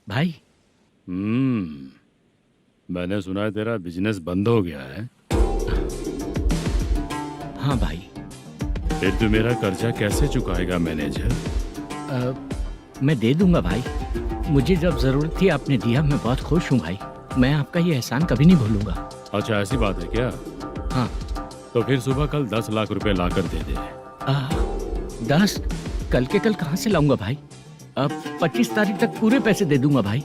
भाई। मैंने सुना है तेरा बिजनेस बंद हो गया है। हाँ भाई। फिर तू मेरा कर्जा कैसे चुकाएगा मैनेजर? मैं दे दूंगा भाई। मुझे जब जरूरत थी आपने दिया, मैं बहुत खुश हूँ भाई। मैं आपका ये एहसान कभी नहीं भूलूंगा। अच्छा ऐसी बात है क्या? हाँ। तो फिर सुबह कल 10 लाख रुपए लाकर दे दे। 10? कल के कल कहाँ से लाऊंगा भाई? अब 25 तारीख तक पूरे पैसे दे दूंगा भाई।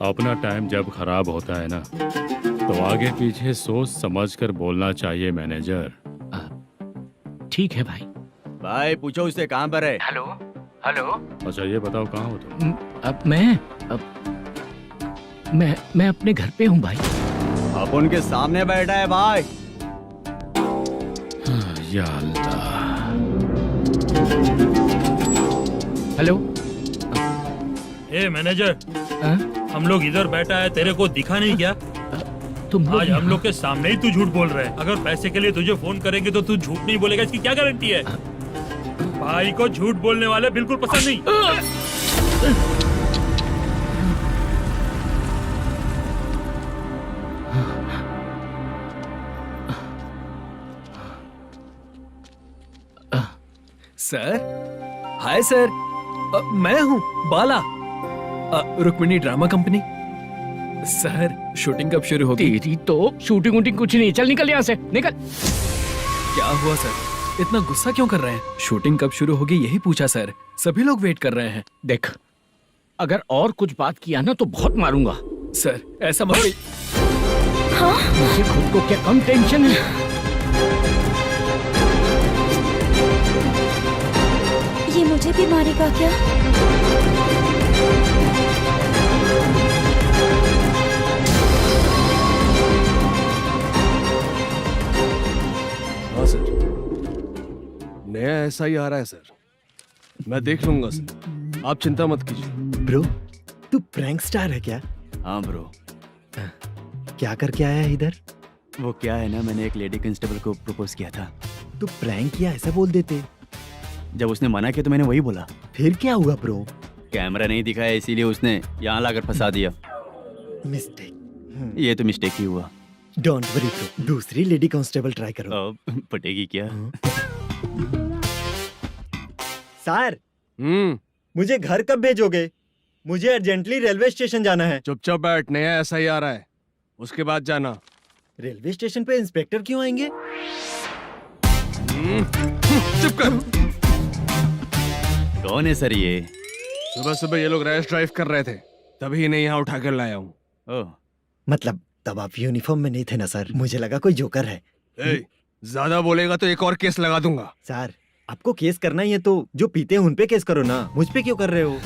अपना टाइम जब खराब होता है ना तो आगे पीछे सोच समझ कर बोलना चाहिए मैनेजर। ठीक है भाई। भाई पूछो उससे कहाँ पर है। Hello hello. अच्छा ये बताओ कहाँ हो तुम? अब मैं अपने घर पे हूँ भाई। अब उनके सामने बैठा है भाई। या अल्लाह। हेलो। ए मैनेजर, हाँ? हम लोग इधर बैठा है, तेरे को दिखा नहीं क्या? तुम लोग आज हम यहाँ- लोग के सामने ही तू झूठ बोल रहा है। अगर पैसे के लिए तुझे फोन करेंगे तो तू झूठ नहीं बोलेगा, इसकी क्या गारंटी है? भाई को झूठ बोलने वाले बिल्कुल पसंद नहीं। सर, हाय सर, मैं हूँ Bala, Rukmini drama company. Sir, shooting कब शुरू होगी? तेरी तो शूटिंग वूटिंग कुछ नहीं। चल निकल यहाँ से, निकल। क्या हुआ सर, इतना गुस्सा क्यों कर रहे हैं? शूटिंग कब शुरू होगी यही पूछा सर, सभी लोग वेट कर रहे हैं। देख, अगर और कुछ बात किया ना तो बहुत मारूंगा। सर ऐसा मत। मुझे खुद को क्या कम टेंशन है। ये मुझे भी मारेगा क्या? हाँ सर, नया ऐसा ही आ रहा है सर। मैं देख लूंगा सर, आप चिंता मत कीजिए। ब्रो, तू प्रैंक स्टार है क्या? हाँ ब्रो। क्या करके आया है इधर? वो क्या है ना, मैंने एक लेडी कांस्टेबल को प्रपोज किया था। तू प्रैंक किया ऐसा बोल देते। जब उसने मना किया तो मैंने वही बोला। फिर क्या हुआ ब्रो? कैमरा नहीं दिखाया इसीलिए उसने यहाँ लाकर फंसा दिया। मिस्टेक। ये तो मिस्टेक ही हुआ। डोंट वरी ब्रो, दूसरी लेडी कांस्टेबल ट्राई करो। अब पटेगी क्या? सर, मुझे घर कब भेजोगे? मुझे अर्जेंटली रेलवे स्टेशन जाना है। चुपचाप बैठ, नया ऐसा ही आ रहा है, उसके बाद जाना। रेलवे स्टेशन पे इंस्पेक्टर क्यों आएंगे? चुप कर। कौन है सर ये? सुबह सुबह ये लोग रैश ड्राइव कर रहे थे, तभी इन्हें यहाँ उठा कर लाया हूँ। ओह, मतलब तब आप यूनिफॉर्म में नहीं थे ना सर, मुझे लगा कोई जोकर है। ज्यादा बोलेगा तो एक और केस लगा दूंगा। सर, आपको केस करना ही है तो जो पीते हैं उन पे केस करो ना, मुझ पे क्यों कर रहे हो?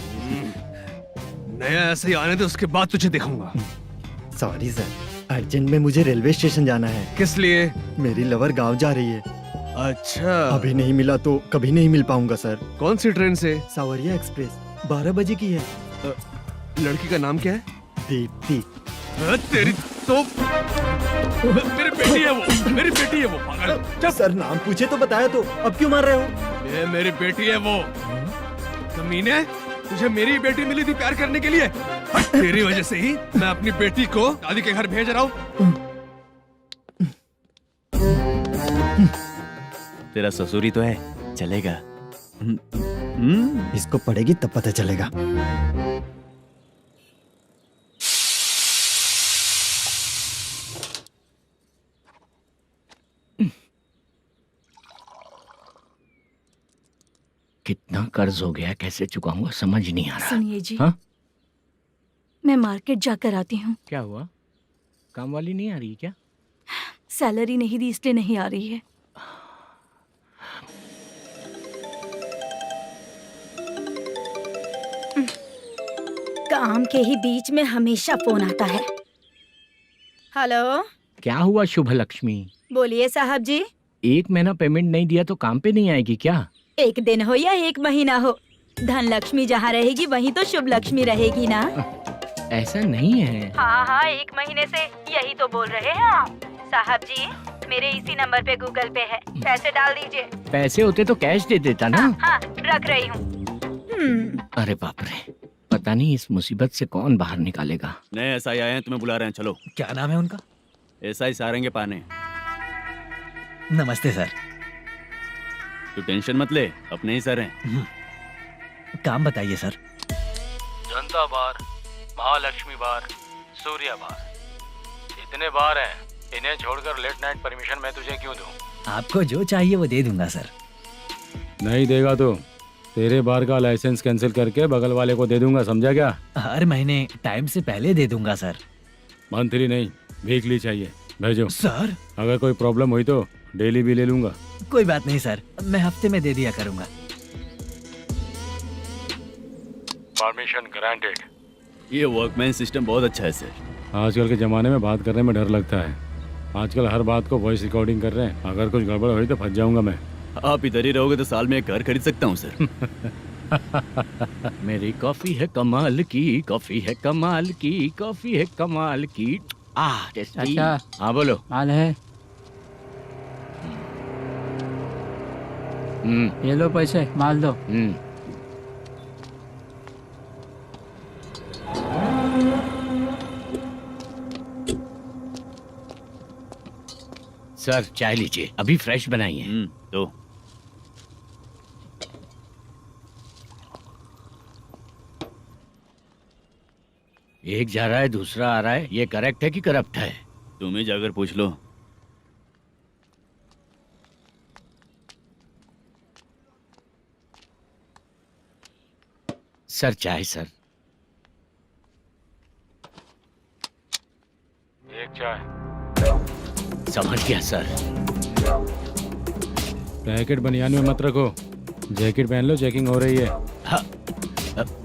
नया ऐसे ही आने दे, उसके बाद तुझे दिखाऊंगा। सॉरी सर, अर्जेंट में मुझे रेलवे स्टेशन जाना है। किस लिए? मेरी लवर गांव जा रही है। अच्छा, अभी नहीं मिला तो कभी नहीं मिल पाऊंगा सर। कौन सी ट्रेन से? सावरिया एक्सप्रेस 12 बजे की है। लड़की का नाम क्या है? दीप्ति। तेरी तो मेरी बेटी है वो, मेरी बेटी है वो। पागल। सर नाम पूछे तो बताया तो अब क्यों मार रहे हो? ये मेरी बेटी है वो। कमीने, तुझे मेरी बेटी मिली थी प्यार करने के लिए। तेरी वजह से ही मैं अपनी बेटी को दादी के घर भेज रहा हूँ। तेरा ससुरी तो है, चलेगा। इसको पढ़ेगी तब पता चलेगा। कितना कर्ज हो गया, कैसे चुकाऊंगा समझ नहीं आ रहा। सुनिए जी, हाँ? मैं मार्केट जाकर आती हूँ। क्या हुआ, काम वाली नहीं आ रही क्या? सैलरी नहीं दी इसलिए नहीं आ रही है। काम के ही बीच में हमेशा फोन आता है। हेलो, क्या हुआ शुभ लक्ष्मी? बोलिए साहब जी। 1 महीना पेमेंट नहीं दिया तो काम पे नहीं आएगी क्या? 1 दिन हो या 1 महीना हो, धन लक्ष्मी जहाँ रहेगी वहीं तो शुभ लक्ष्मी रहेगी ना। ऐसा नहीं है। हाँ हाँ, 1 महीने से यही तो बोल रहे हैं आप। साहब जी, मेरे इसी नंबर पे गूगल पे है, पैसे डाल दीजिए। पैसे होते तो कैश दे देता ना। हाँ, रख रही हूँ। अरे बाप रे, पता नहीं इस मुसीबत से कौन बाहर निकालेगा। नए एसआई आए हैं, तुम्हें बुला रहे हैं, चलो। क्या नाम है उनका? एसआई सारंगे पाने। नमस्ते सर। तू टेंशन मत ले, अपने ही सर हैं। काम बताइए सर। जनता बार, महालक्ष्मी बार, सूर्या बार, इतने बार हैं, इन्हें छोड़कर लेट नाइट परमिशन मैं तुझे क्यों दूं? आपको जो चाहिए वो दे दूंगा सर। नहीं देगा तो तेरे बार का लाइसेंस कैंसिल करके बगल वाले को दे दूंगा, समझा क्या? हर महीने टाइम से पहले दे दूंगा सर। मंथली नहीं, वीकली चाहिए। भेजो। सर अगर कोई प्रॉब्लम हुई तो डेली भी ले लूंगा। कोई बात नहीं सर, मैं हफ्ते में दे दिया करूंगा। Permission granted. ये वर्कमैन सिस्टम बहुत अच्छा है सर। आजकल के ज़माने में बात करने में डर लगता है। आजकल हर बात को वॉइस रिकॉर्डिंग कर रहे हैं। अगर कुछ गड़बड़ हुई तो फंस जाऊंगा मैं। आप इधर ही रहोगे तो साल में एक घर खरीद सकता हूँ सर। मेरी कॉफी है कमाल की, कॉफी है कमाल की, कॉफी है कमाल की। टेस्टी। अच्छा। हाँ बोलो। माल है, ये लो पैसे, माल दो। सर चाय लीजिए, अभी फ्रेश बनाई है। तो एक जा रहा है दूसरा आ रहा है, ये करेक्ट है कि करप्ट है? तुम ही जाकर पूछ लो। सर चाय सर। एक चाय। समझ गया सर। पैकेट बनियान में मत रखो, जैकेट पहन लो, चेकिंग हो रही है। हाँ,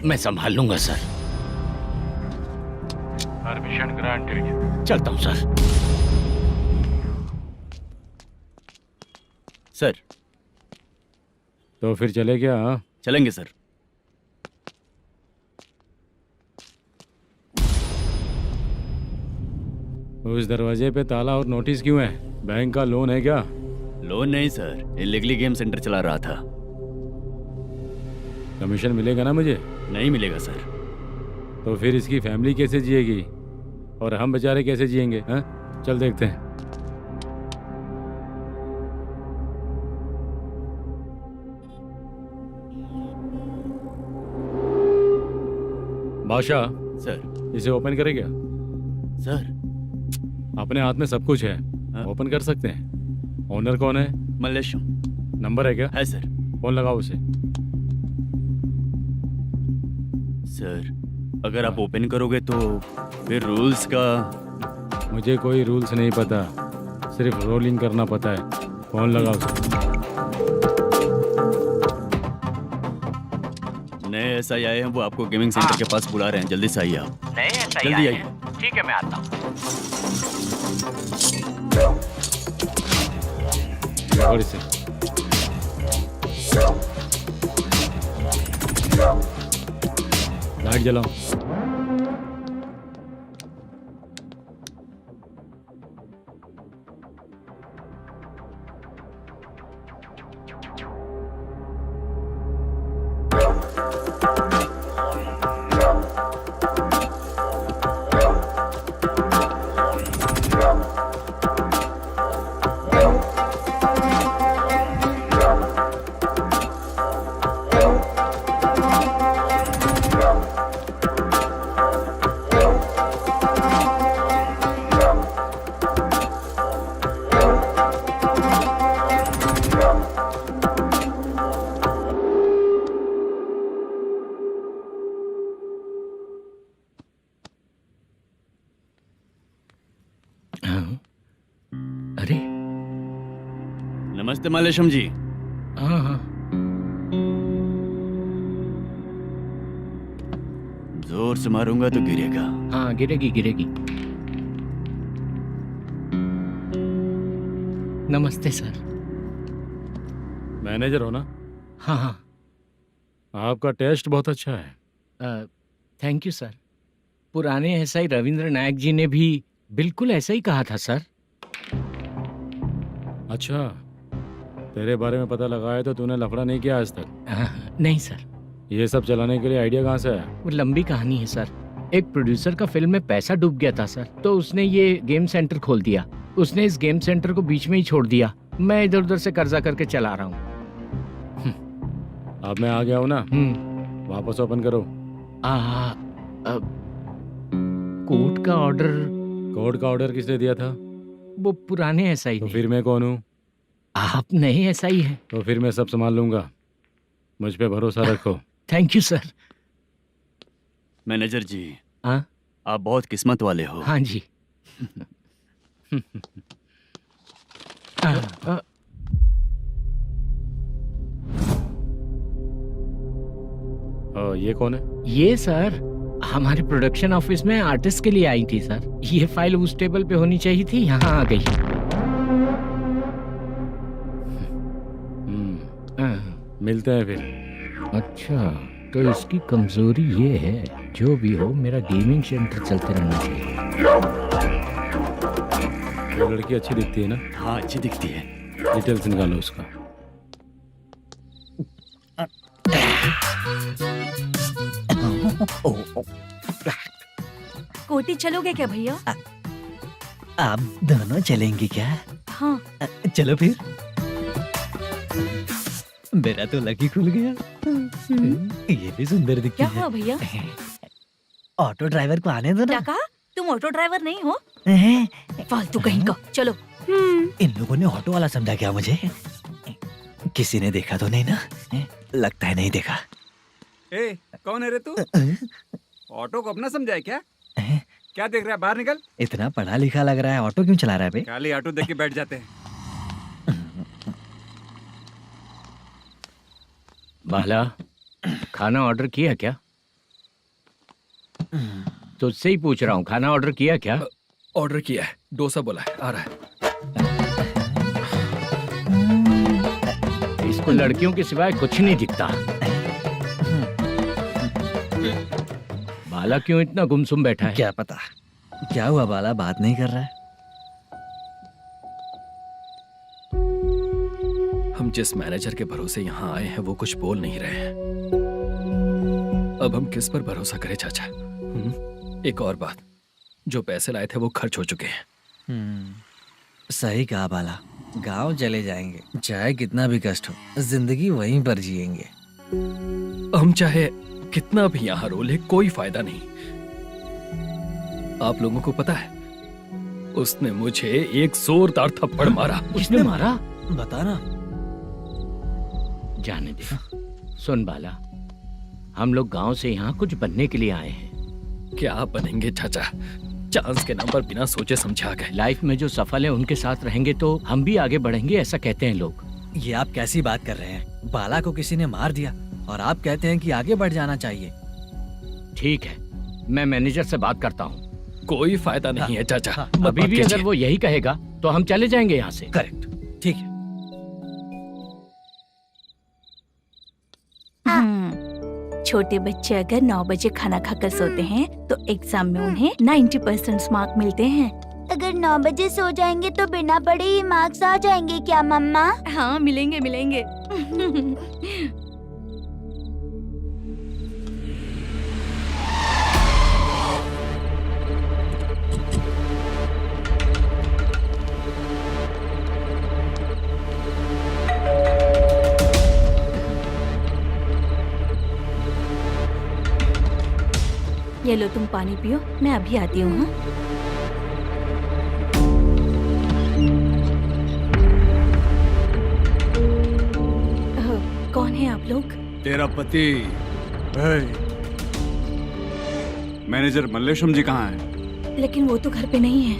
मैं संभाल लूंगा सर। Permission granted. चलता हूँ सर। सर तो फिर चले क्या? हाँ? चलेंगे सर। उस दरवाजे पे ताला और नोटिस क्यों है? बैंक का लोन है क्या? लोन नहीं सर, इलीगली गेम सेंटर चला रहा था। कमीशन मिलेगा ना मुझे? नहीं मिलेगा सर। तो फिर इसकी फैमिली कैसे जिएगी और हम बेचारे कैसे जिएंगे? हाँ, चल देखते हैं। बादशाह सर। इसे ओपन करे क्या? सर अपने हाथ में सब कुछ है, हाँ? ओपन कर सकते हैं। ओनर कौन है? मल्लेशम। नंबर है क्या? है सर। फोन लगाओ उसे। सर अगर आप ओपन करोगे तो फिर रूल्स का। मुझे कोई रूल्स नहीं पता, सिर्फ रोलिंग करना पता है। फोन लगाओ उसे। नए SI आए हैं, वो आपको गेमिंग सेंटर के पास बुला रहे हैं। जल्दी से आइए आप। नए SI जल्दी आए आइए। हैं। ठीक है मैं आता हूँ। पकड़ इसे। लाइट जलाओ। अरे नमस्ते मल्लेशम जी। हाँ हाँ। जोर से मारूंगा तो गिरेगा। हाँ गिरेगी गिरेगी। नमस्ते सर। मैनेजर हो ना? हाँ हाँ। आपका टेस्ट बहुत अच्छा है। Thank you sir. पुराने SI रविंद्र नायक जी ने भी बिल्कुल ऐसा ही कहा था सर। अच्छा, तेरे बारे में पता लगा है तो तूने लफड़ा नहीं किया आज तक? नहीं सर। ये सब चलाने के लिए आइडिया कहाँ से आया? वो लंबी कहानी है सर। एक प्रोड्यूसर का फिल्म में पैसा डूब गया था सर, तो उसने ये गेम सेंटर खोल दिया। उसने इस गेम सेंटर को बीच में ही छोड़ दिया। मैं इधर उधर से कर्जा करके चला रहा हूँ। अब मैं आ गया हूँ ना, वापस ओपन करो। कोर्ट का ऑर्डर। कोर्ट का ऑर्डर किसने दिया था? वो पुराने SI तो ने। फिर मैं कौन हूँ? आप नए SI हैं। तो फिर मैं सब संभाल लूंगा। मुझ पे भरोसा रखो। Thank you sir. मैनेजर जी, हाँ आप बहुत किस्मत वाले हो। हाँ जी। ये कौन है? ये सर हमारे प्रोडक्शन ऑफिस में आर्टिस्ट के लिए आई थी सर। ये फाइल उस टेबल पे होनी चाहिए थी, यहाँ आ गई। मिलते हैं फिर। अच्छा, तो इसकी कमजोरी ये है, जो भी हो मेरा गेमिंग सेंटर चलते रहना चाहिए। वो लड़की अच्छी दिखती है ना? हाँ, अच्छी दिखती है। डिटेल्स निकालो उसका। कोटी चलोगे क्या भैया? आप दोनों चलेंगे क्या? हाँ। चलो फिर। मेरा तो लकी खुल गया। ये भी सुंदर दिखती क्या है। हुआ भैया? ऑटो ड्राइवर को आने दो क्या ना। कहा? तुम ऑटो ड्राइवर नहीं हो? हैं? फालतू कहीं का। चलो। इन लोगों ने ऑटो वाला समझा क्या मुझे? किसी ने देखा तो नहीं ना? लगता है नहीं देखा। ए, कौन है रे तू? ऑटो को अपना समझा है क्या? क्या देख रहा है? बाहर निकल। इतना पढ़ा लिखा लग रहा है, ऑटो क्यों चला रहा है बे? खाली ऑटो देख के बैठ जाते हैं। बाला, खाना ऑर्डर किया क्या? तुझसे ही पूछ रहा हूँ, खाना ऑर्डर किया क्या? ऑर्डर किया है, डोसा बोला है, आ रहा है। इसको लड़कियों के सिवाय कुछ नहीं दिखता। बाला क्यों इतना गुमसुम बैठा है? क्या पता क्या हुआ, बाला बात नहीं कर रहा है। हम जिस मैनेजर के भरोसे यहाँ आए हैं वो कुछ बोल नहीं रहे हैं। अब हम किस पर भरोसा करें चाचा? एक और बात, जो पैसे लाए थे वो खर्च हो चुके हैं। सही कहा बाला, गांव चले जाएंगे, चाहे कितना भी कष्ट हो, जिंदगी वहीं पर जिएंगे। हम चाहे कितना भी यहाँ रो ले, कोई फायदा नहीं। आप लोगों को पता है, उसने मुझे एक जोरदार थप्पड़ मारा। उसने मारा? बता ना। जाने दे। सुन बाला, हम लोग गांव से यहाँ कुछ बनने के लिए आए हैं। क्या बनेंगे चाचा? चांस के नाम पर बिना सोचे समझे आ गए। लाइफ में जो सफल है उनके साथ रहेंगे तो हम भी आगे बढ़ेंगे, ऐसा कहते हैं लोग। ये आप कैसी बात कर रहे हैं? बाला को किसी ने मार दिया और आप कहते हैं कि आगे बढ़ जाना चाहिए। ठीक है, मैं मैनेजर से बात करता हूँ। कोई फायदा नहीं है चाचा। अभी भी अगर वो यही कहेगा तो हम चले जाएंगे यहाँ से। करेक्ट, ठीक है। छोटे बच्चे अगर 9 बजे खाना खाकर सोते हैं तो एग्जाम में उन्हें 90% मार्क मिलते हैं। अगर 9 बजे सो जाएंगे तो बिना पढ़े ही मार्क्स आ जाएंगे क्या मम्मा? हाँ, मिलेंगे मिलेंगे। ये लो, तुम पानी पियो, मैं अभी आती हूँ। हाँ? कौन है आप लोग? तेरा पति। मैनेजर मल्लेशम जी कहाँ हैं? लेकिन वो तो घर पे नहीं है।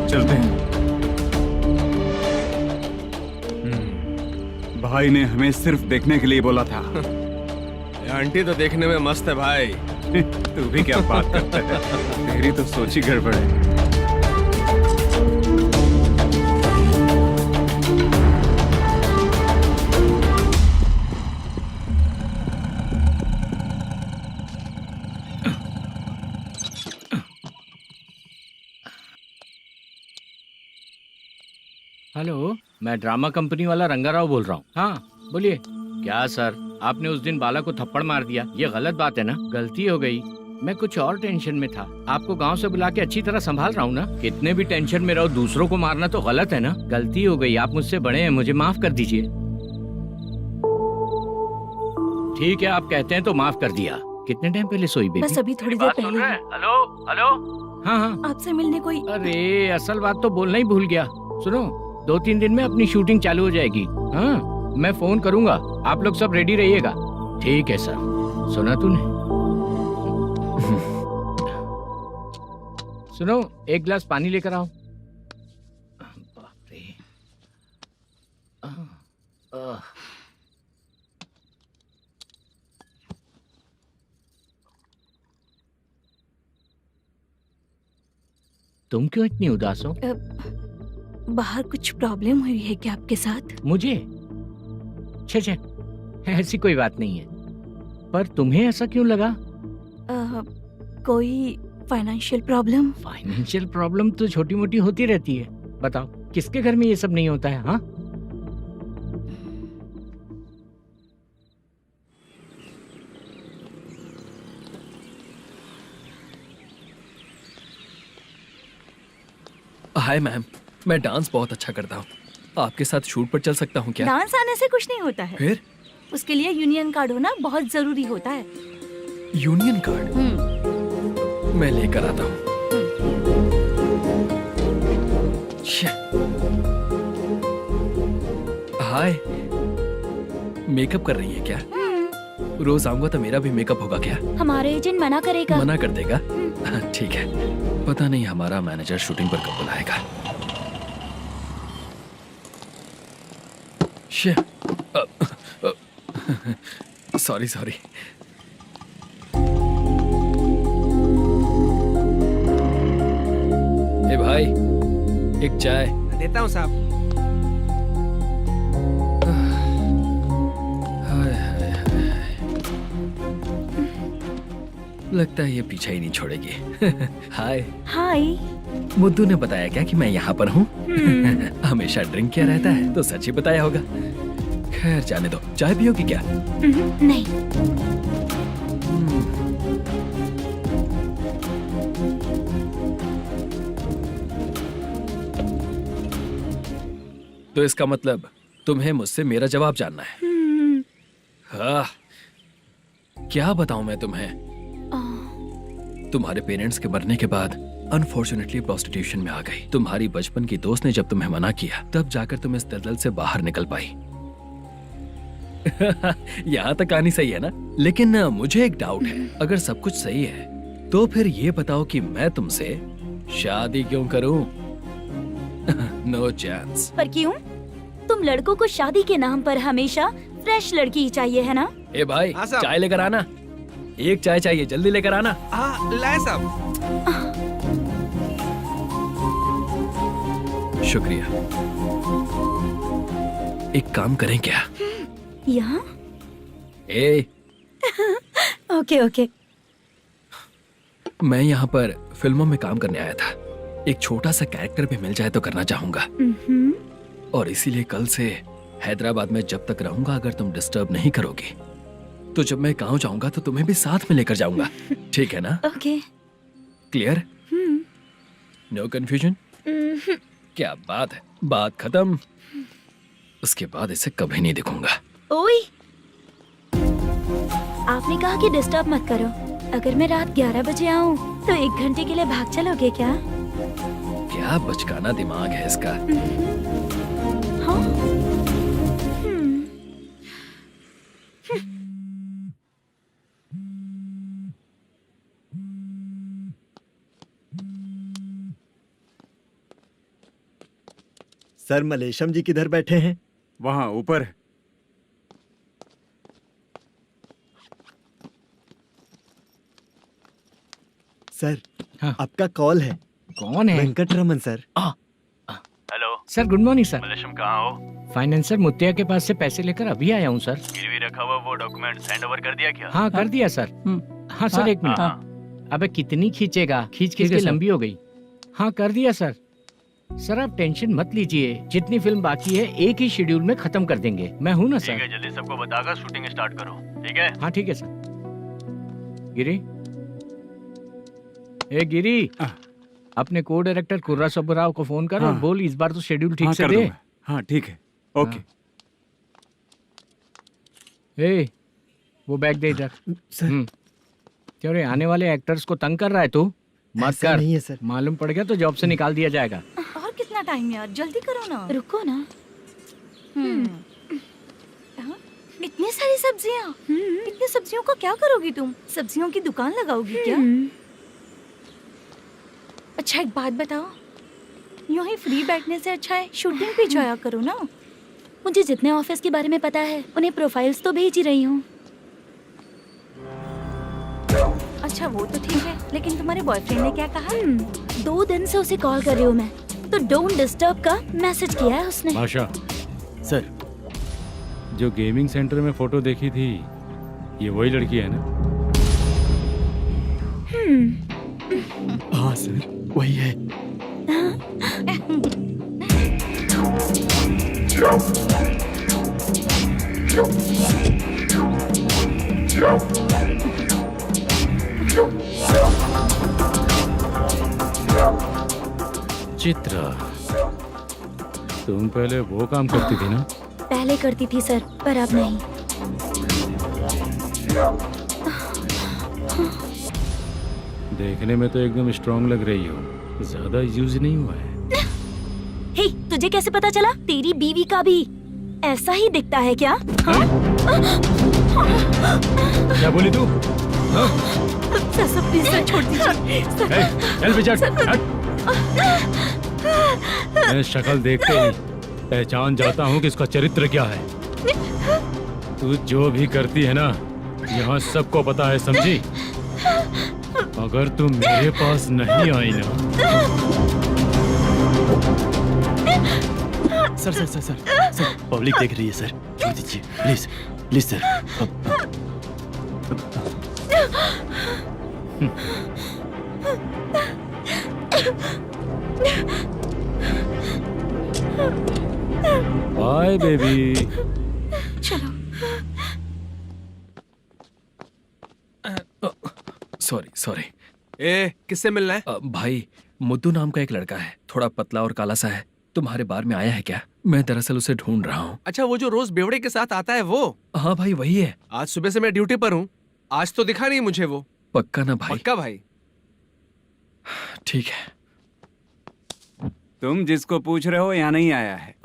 चलते हैं। भाई ने हमें सिर्फ देखने के लिए बोला था। आंटी तो देखने में मस्त है भाई। तू भी क्या बात करता है? तेरी तो सोच ही गड़बड़ है। हेलो, मैं ड्रामा कंपनी वाला रंगाराव बोल रहा हूँ। हाँ बोलिए। क्या सर, आपने उस दिन बाला को थप्पड़ मार दिया, ये गलत बात है ना? गलती हो गई, मैं कुछ और टेंशन में था। आपको गांव से बुला के अच्छी तरह संभाल रहा हूँ ना। कितने भी टेंशन में रहो, दूसरों को मारना तो गलत है ना। गलती हो गई, आप मुझसे बड़े हैं, मुझे माफ कर दीजिए। ठीक है, आप कहते हैं तो माफ कर दिया। कितने टाइम पहले सोई बेबी? बस अभी थोड़ी देर पहले। Hello hello. हाँ हाँ, आपसे मिलने कोई। अरे असल बात तो बोलना ही भूल गया। सुनो, 2-3 दिन में अपनी शूटिंग चालू हो जाएगी। हाँ, मैं फोन करूंगा, आप लोग सब रेडी रहिएगा। ठीक है सर। सुना तूने? सुनो, एक गिलास पानी लेकर आओ। बाप रे। तुम क्यों इतनी उदास हो? बाहर कुछ प्रॉब्लम हुई है क्या आपके साथ? मुझे? छे, ऐसी कोई बात नहीं है। पर तुम्हें ऐसा क्यों लगा? कोई फाइनेंशियल प्रॉब्लम? फाइनेंशियल प्रॉब्लम तो छोटी मोटी होती रहती है। बताओ, किसके घर में ये सब नहीं होता है? हाँ, हाय मैम, मैं डांस बहुत अच्छा करता हूँ। आपके साथ शूट पर चल सकता हूँ क्या? डांस आने से कुछ नहीं होता है। फिर? उसके लिए यूनियन कार्ड होना बहुत जरूरी होता है। Union card? मैं लेकर आता हूँ। हाय, मेकअप कर रही है क्या? रोज आऊंगा तो मेरा भी मेकअप होगा क्या? हमारे एजेंट मना करेगा। मना कर देगा? ठीक है, पता नहीं हमारा मैनेजर शूटिंग पर कब बुलाएगा। सॉरी। ए भाई, एक चाय। देता हूँ साहब। लगता है ये पीछा ही नहीं छोड़ेगी। हाय। हाय। मुद्दू ने बताया क्या कि मैं यहाँ पर हूँ? हमेशा ड्रिंक किया रहता है तो सच ही बताया होगा। खैर जाने दो, चाय पियोगी क्या? नहीं। तो इसका मतलब तुम्हें मुझसे मेरा जवाब जानना है? हाँ, क्या बताऊं मैं तुम्हें? तुम्हारे पेरेंट्स के मरने के बाद अनफॉर्चुनेटली प्रोस्टिट्यूशन में आ गई। तुम्हारी बचपन की दोस्त ने जब तुम्हें मना किया, तब जाकर तुम इस दलदल से बाहर निकल पाई। यहाँ तक कहानी सही है ना? लेकिन मुझे एक डाउट है। अगर सब कुछ सही है तो फिर ये बताओ कि मैं तुमसे शादी क्यों करूं? No chance. पर क्यों? तुम लड़कों को शादी के नाम पर हमेशा फ्रेश लड़की ही चाहिए, है ना? ए भाई, हाँ साहब। चाय लेकर आना। एक चाय चाहिए, जल्दी लेकर आना। हाँ, लाए साहब। शुक्रिया। एक काम करें क्या? यहाँ? ए, ओके। मैं यहाँ पर फिल्मों में काम करने आया था। एक छोटा सा कैरेक्टर भी मिल जाए तो करना चाहूंगा। और इसीलिए कल से हैदराबाद में जब तक रहूंगा, अगर तुम डिस्टर्ब नहीं करोगी तो जब मैं गांव जाऊंगा तो तुम्हें भी साथ में लेकर जाऊंगा। ठीक है ना? ओके। क्लियर? No confusion? क्या बात है, बात खत्म। उसके बाद इसे कभी नहीं दिखूंगा। ओए, आपने कहा कि डिस्टर्ब मत करो। अगर मैं रात 11 बजे आऊँ तो 1 घंटे के लिए भाग चलोगे क्या? क्या बचकाना दिमाग है इसका। हाँ? सर, मलेशम जी किधर बैठे हैं? वहाँ ऊपर। सर, हाँ। आपका कॉल है। कौन है? Venkataraman sir. Hello sir, good morning sir. Malesham, कहाँ हो? फाइनेंसर मुत्तिया के पास से पैसे लेकर अभी आया हूँ सर। गिरवी रखा हुआ वो डॉक्यूमेंट हैंड ओवर कर दिया क्या? हाँ, कर दिया सर। हाँ सर, 1 मिनट। अबे कितनी खींचेगा? खींच के लंबी हो गई। हाँ, कर दिया सर। सर, आप टेंशन मत लीजिए, जितनी फिल्म बाकी है एक ही शेड्यूल में खत्म कर देंगे। मैं हूँ ना ठीक सर। है, जल्दी सबको बताकर शूटिंग स्टार्ट करो। ठीक है? हाँ ठीक है सर। गिरी, ए गिरी, अपने को डायरेक्टर कुर्रा सुब्बराव को फोन कर और हाँ। बोल इस बार तो शेड्यूल ठीक हाँ, से कर दे। दूंगा। हाँ ठीक है, ओके। ए, वो बैग दे इधर। सर, क्यों रे, आने वाले एक्टर्स को तंग कर रहा है तू? मत ऐसा कर। नहीं है सर। मालूम पड़ गया तो जॉब से निकाल दिया जाएगा। और कितना टाइम यार, जल्दी करो ना। रुको ना। हाँ? इतनी सारी सब्जियाँ, इतनी सब्जियों का क्या करोगी तुम? सब्जियों की दुकान लगाओगी क्या? अच्छा एक बात बताओ, यूं ही फ्री बैठने से अच्छा है शूटिंग पे जाया करो ना। मुझे जितने ऑफिस के बारे में पता है उन्हें प्रोफाइल्स तो भेज ही रही हूँ। अच्छा वो तो ठीक है, लेकिन तुम्हारे बॉयफ्रेंड ने क्या कहा? 2 दिन से उसे कॉल कर रही हूँ मैं, तो डोंट डिस्टर्ब का मैसेज किया है उसने। माशा, सर जो गेमिंग सेंटर में फोटो देखी थी, ये वही लड़की है ना? हाँ सर, वही है। चित्रा, तुम पहले वो काम करती थी ना? पहले करती थी सर, पर अब नहीं। देखने में तो एकदम स्ट्रांग लग रही हो, ज्यादा यूज नहीं हुआ है। हे, तुझे कैसे पता चला? तेरी बीवी का भी ऐसा ही दिखता है क्या? हाँ? क्या बोली तू? सर प्लीज सर, छोड़ दीजिए। चल बेटा, मैं शक्ल देखते ही पहचान जाता हूँ कि इसका चरित्र क्या है। तू जो भी करती है ना, यहाँ सबको पता है, समझी? अगर तू मेरे पास नहीं आई ना। सर, पब्लिक देख रही है सर, छोड़ दीजिए please please sir. Bye baby. चलो। Sorry sorry. ए, किससे मिलना है? भाई, मुद्दू नाम का एक लड़का है, थोड़ा पतला और काला सा है। तुम्हारे बार में आया है क्या? मैं दरअसल उसे ढूंढ रहा हूँ। अच्छा, वो जो रोज बेवड़े के साथ आता है वो? हाँ भाई, वही है। आज सुबह से मैं ड्यूटी पर हूँ, आज तो दिखा नहीं मुझे वो। पक्का ना भाई? पक्का भाई। ठीक है। तुम जिसको पूछ रहे हो यहाँ नहीं आया है।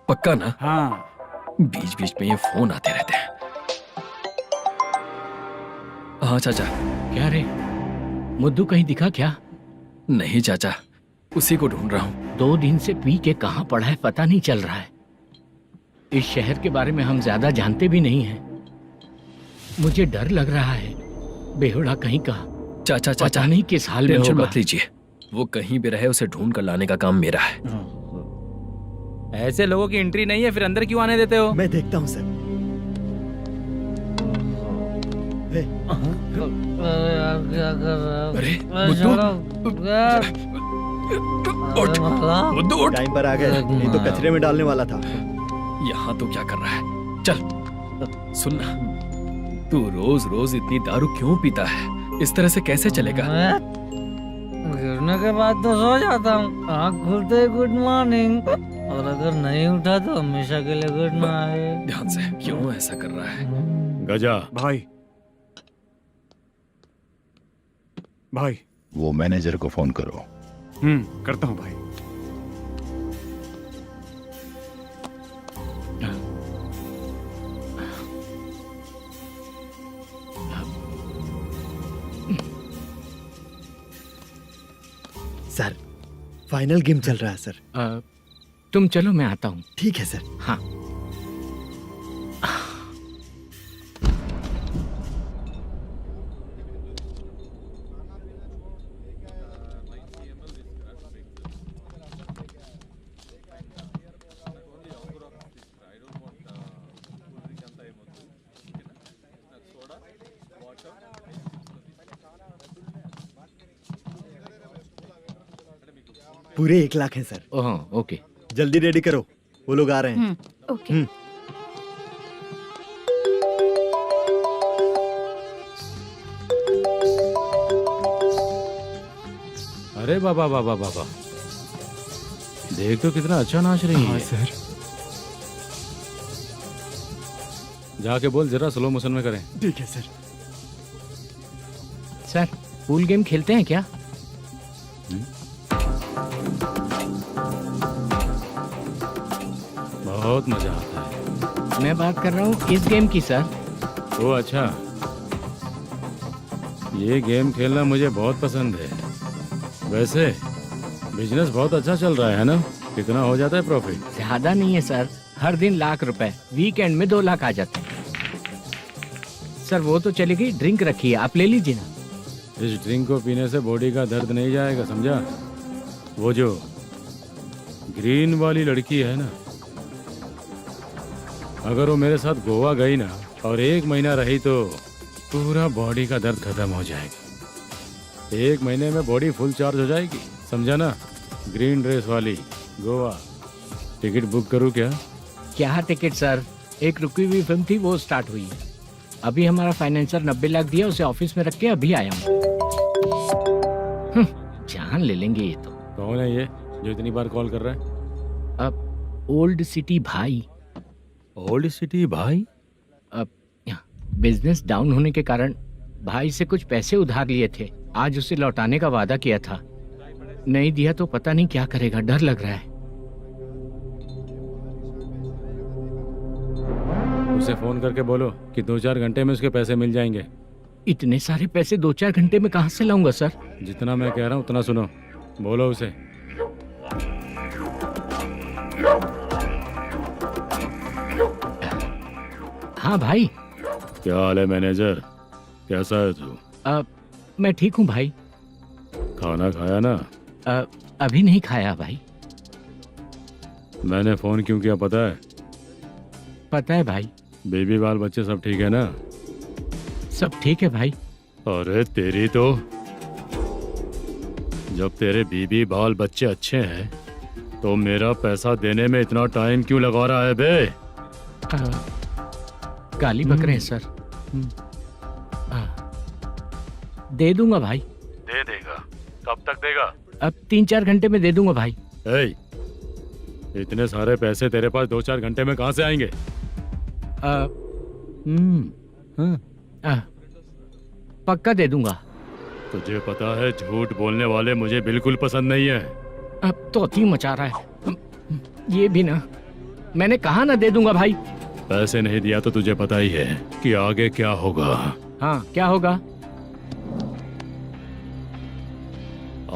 पक्का ना? हाँ। बीच बीच में ये फोन आते रहते हैं। हाँ चाचा। क्या रे, मुद्दू कहीं दिखा क्या? नहीं चाचा, उसी को ढूंढ रहा हूँ। 2 दिन से पी के कहाँ पड़ा है पता नहीं चल रहा है। इस शहर के बारे में हम ज्यादा जानते भी नहीं हैं। मुझे डर लग रहा है, बेहुड़ा कहीं का। चाचा पता नहीं किस हाल में टेंशन होगा। मत लीजिए, वो कहीं भी रहे उसे ढूंढ कर लाने का काम मेरा है। ऐसे लोगों की एंट्री नहीं है, फिर अंदर क्यों आने देते हो? मैं देखता हूँ सर। अरे मुद्दू उठ। टाइम पर आ गए, नहीं तो कचरे में डालने वाला था। यहाँ तो क्या कर रहा है? चल सुनना, तू रोज रोज इतनी दारू क्यों पीता है? इस तरह से कैसे चलेगा? गिरने के बाद तो सो जाता हूँ, आँख खुलते ही गुड मॉर्निंग, और अगर नहीं उठा तो हमेशा के लिए गुड नाइट। ध्यान से, क्यों ऐसा कर रहा है? गजा भाई, भाई। वो मैनेजर को फोन करो। करता हूँ भाई। सर, फाइनल गेम चल रहा है सर। तुम चलो, मैं आता हूँ। ठीक है सर। हाँ। पूरे 1 लाख हैं सर। ओह, ओके। जल्दी रेडी करो, वो लोग आ रहे हैं। ओके। अरे बाबा बाबा बाबा, देख तो कितना अच्छा नाच रही है। सर। जाके बोल जरा स्लो मोशन में करें। ठीक है सर। सर, पूल गेम खेलते हैं क्या? बहुत मजा आता है। मैं बात कर रहा हूँ इस गेम की सर। ओ अच्छा, ये गेम खेलना मुझे बहुत पसंद है। वैसे बिजनेस बहुत अच्छा चल रहा है ना? कितना हो जाता है प्रॉफिट? ज्यादा नहीं है सर, हर दिन लाख रुपए, वीकेंड में 2 लाख आ जाते हैं। सर वो तो चलेगी, ड्रिंक रखी है, आप ले लीजिए ना। इस ड्रिंक को पीने से बॉडी का दर्द नहीं जाएगा, समझा? वो जो ग्रीन वाली लड़की है ना, अगर वो मेरे साथ गोवा गई ना और 1 महीना रही तो पूरा बॉडी का दर्द खत्म हो जाएगा। 1 महीने में बॉडी फुल चार्ज हो जाएगी, समझा ना? ग्रीन ड्रेस वाली गोवा। टिकट बुक करूँ क्या? क्या टिकट सर, एक रुकी हुई फिल्म थी वो स्टार्ट हुई है। अभी हमारा फाइनेंसर 90 लाख दिया, उसे ऑफिस में रख के अभी आया हूँ। जान ले लेंगे ये तो। कौन है ये जो इतनी बार कॉल कर रहा है? अब ओल्ड सिटी भाई। ओल्ड सिटी भाई? अब बिजनेस डाउन होने के कारण भाई से कुछ पैसे उधार लिए थे, आज उसे लौटाने का वादा किया था। नहीं दिया तो पता नहीं क्या करेगा, डर लग रहा है। उसे फोन करके बोलो कि 2-4 घंटे में उसके पैसे मिल जाएंगे। इतने सारे पैसे 2-4 घंटे में कहाँ से लाऊंगा सर? जितना मैं कह रहा हूँ उतना सुनो, बोलो उसे। हाँ भाई। क्या हाल है मैनेजर, कैसा है तू? मैं ठीक हूँ भाई। खाना खाया ना? अभी नहीं खाया भाई। मैंने फोन क्यों किया पता है? पता है भाई। बेबी बाल बच्चे सब ठीक है ना? सब ठीक है भाई। अरे तेरी तो, जब तेरे बीबी बाल बच्चे अच्छे हैं तो मेरा पैसा देने में इतना टाइम क्यों लगा रहा है बे? गाली बक रहे हैं सर। दे दूंगा भाई। दे देगा? कब तक देगा? अब 3-4 घंटे में दे दूंगा भाई। इतने सारे पैसे तेरे पास 2-4 घंटे में कहाँ से आएंगे? पक्का दे दूंगा। तुझे पता है झूठ बोलने वाले मुझे बिल्कुल पसंद नहीं है। अब तो थी मचा रहा है ये भी ना। मैंने कहा ना दे दूंगा भाई। पैसे नहीं दिया तो तुझे पता ही है कि आगे क्या होगा। हाँ क्या होगा?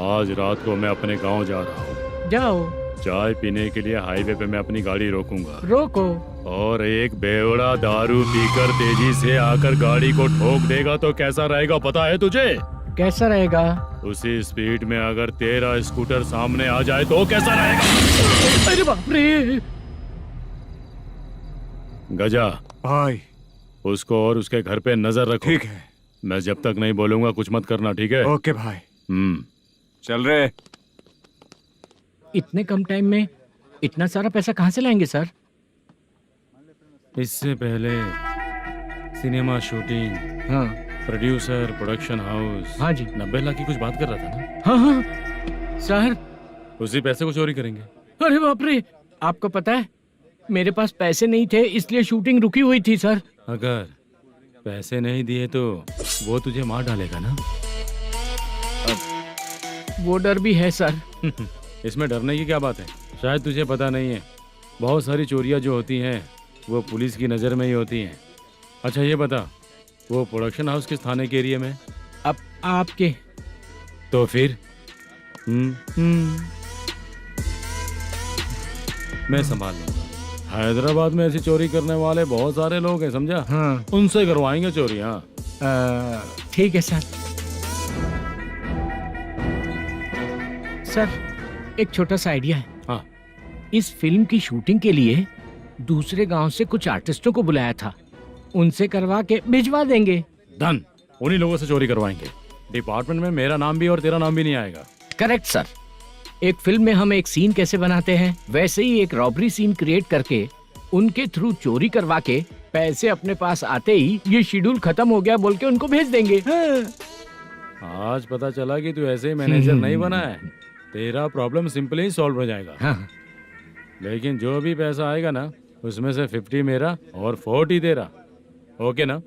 आज रात को मैं अपने गांव जा रहा हूँ। जाओ। चाय पीने के लिए हाईवे पे मैं अपनी गाड़ी रोकूंगा। रोको। और एक बेवड़ा दारू पीकर तेजी से आकर गाड़ी को ठोक देगा तो कैसा रहेगा पता है तुझे? कैसा रहेगा? उसी स्पीड में अगर तेरा स्कूटर सामने आ जाए तो कैसा रहेगा? अरे बाप रे। गजा भाई, उसको और उसके घर पे नजर रखो। ठीक है। मैं जब तक नहीं बोलूंगा कुछ मत करना, ठीक है? ओके भाई। चल रहे। इतने कम टाइम में इतना सारा पैसा कहाँ से लाएंगे सर? इससे पहले सिनेमा शूटिंग, हाँ, प्रोड्यूसर, प्रोडक्शन हाउस। हाँ जी। 90 लाख की कुछ बात कर रहा था ना? हाँ हाँ सर। उसी पैसे को चोरी करेंगे। अरे बाप रे, आपको पता है मेरे पास पैसे नहीं थे इसलिए शूटिंग रुकी हुई थी सर। अगर पैसे नहीं दिए तो वो तुझे मार डालेगा ना? वो डर भी है सर। इसमें डरने की क्या बात है? शायद तुझे पता नहीं है, बहुत सारी चोरियां जो होती हैं वो पुलिस की नज़र में ही होती हैं। अच्छा ये बता, वो प्रोडक्शन हाउस किस थाने के एरिया में? अब आपके। तो फिर मैं संभाल लूंगा। हैदराबाद में ऐसी चोरी करने वाले बहुत सारे लोग हैं, समझा? हाँ। उनसे करवाएंगे चोरी। हाँ ठीक है सर। सर एक छोटा सा आइडिया है। हाँ। इस फिल्म की शूटिंग के लिए दूसरे गांव से कुछ आर्टिस्टों को बुलाया था, उनसे करवा के भिजवा देंगे। डन, उन्हीं लोगों से चोरी करवाएंगे। डिपार्टमेंट में मेरा नाम भी और तेरा नाम भी नहीं आएगा। Correct sir. एक फिल्म में हम एक सीन कैसे बनाते हैं वैसे ही एक रॉबरी सीन क्रिएट करके उनके थ्रू चोरी करवा के पैसे अपने पास आते ही ये शेड्यूल खत्म हो गया बोल के उनको भेज देंगे। आज पता चला कि तू ऐसे ही मैनेजर नहीं बना है। तेरा प्रॉब्लम सिंपली ही सॉल्व हो जाएगा। हाँ। लेकिन जो भी पैसा आएगा ना उसमें से 50 मेरा और 40 तेरा। ओके ना?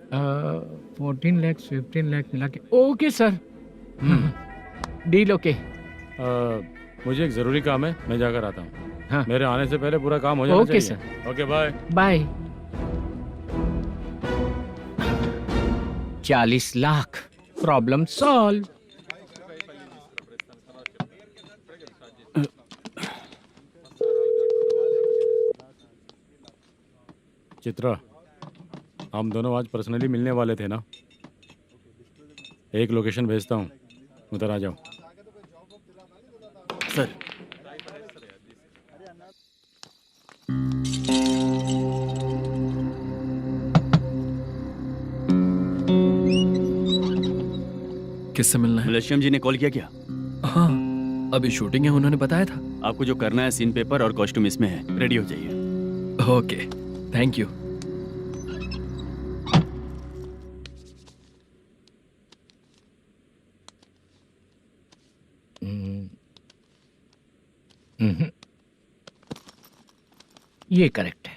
14 लाख 15 लाख मिला के। Okay sir. Deal okay. मुझे एक जरूरी काम है, मैं जाकर आता हूँ। हाँ। मेरे आने से पहले पूरा काम हो जाना ओके चाहिए। Okay bye. Bye. 40 lakh, problem solve. Chitra, हम दोनों आज पर्सनली मिलने वाले थे ना? एक लोकेशन भेजता हूँ, उधर आ जाओ। सर, किससे मिलना है? मलेशियम जी ने कॉल किया क्या? हाँ, अभी शूटिंग है, उन्होंने बताया था। आपको जो करना है, सीन पेपर और कॉस्ट्यूम इसमें है, रेडी हो जाइए। Okay, thank you. ये करेक्ट है।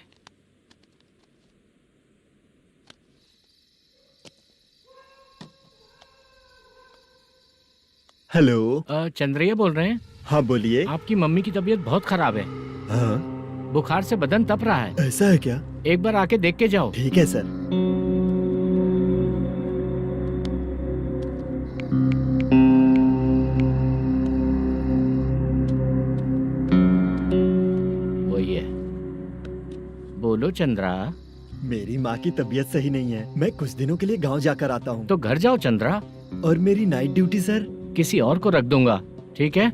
हेलो। चंद्रैया बोल रहे हैं? हाँ बोलिए। आपकी मम्मी की तबीयत बहुत खराब है। हाँ। बुखार से बदन तप रहा है। ऐसा है क्या? एक बार आके देख के जाओ। ठीक है सर। वही है। बोलो चंद्रा। मेरी माँ की तबीयत सही नहीं है, मैं कुछ दिनों के लिए गांव जाकर आता हूँ। तो घर जाओ चंद्रा। और मेरी नाइट ड्यूटी सर? किसी और को रख दूंगा, ठीक है?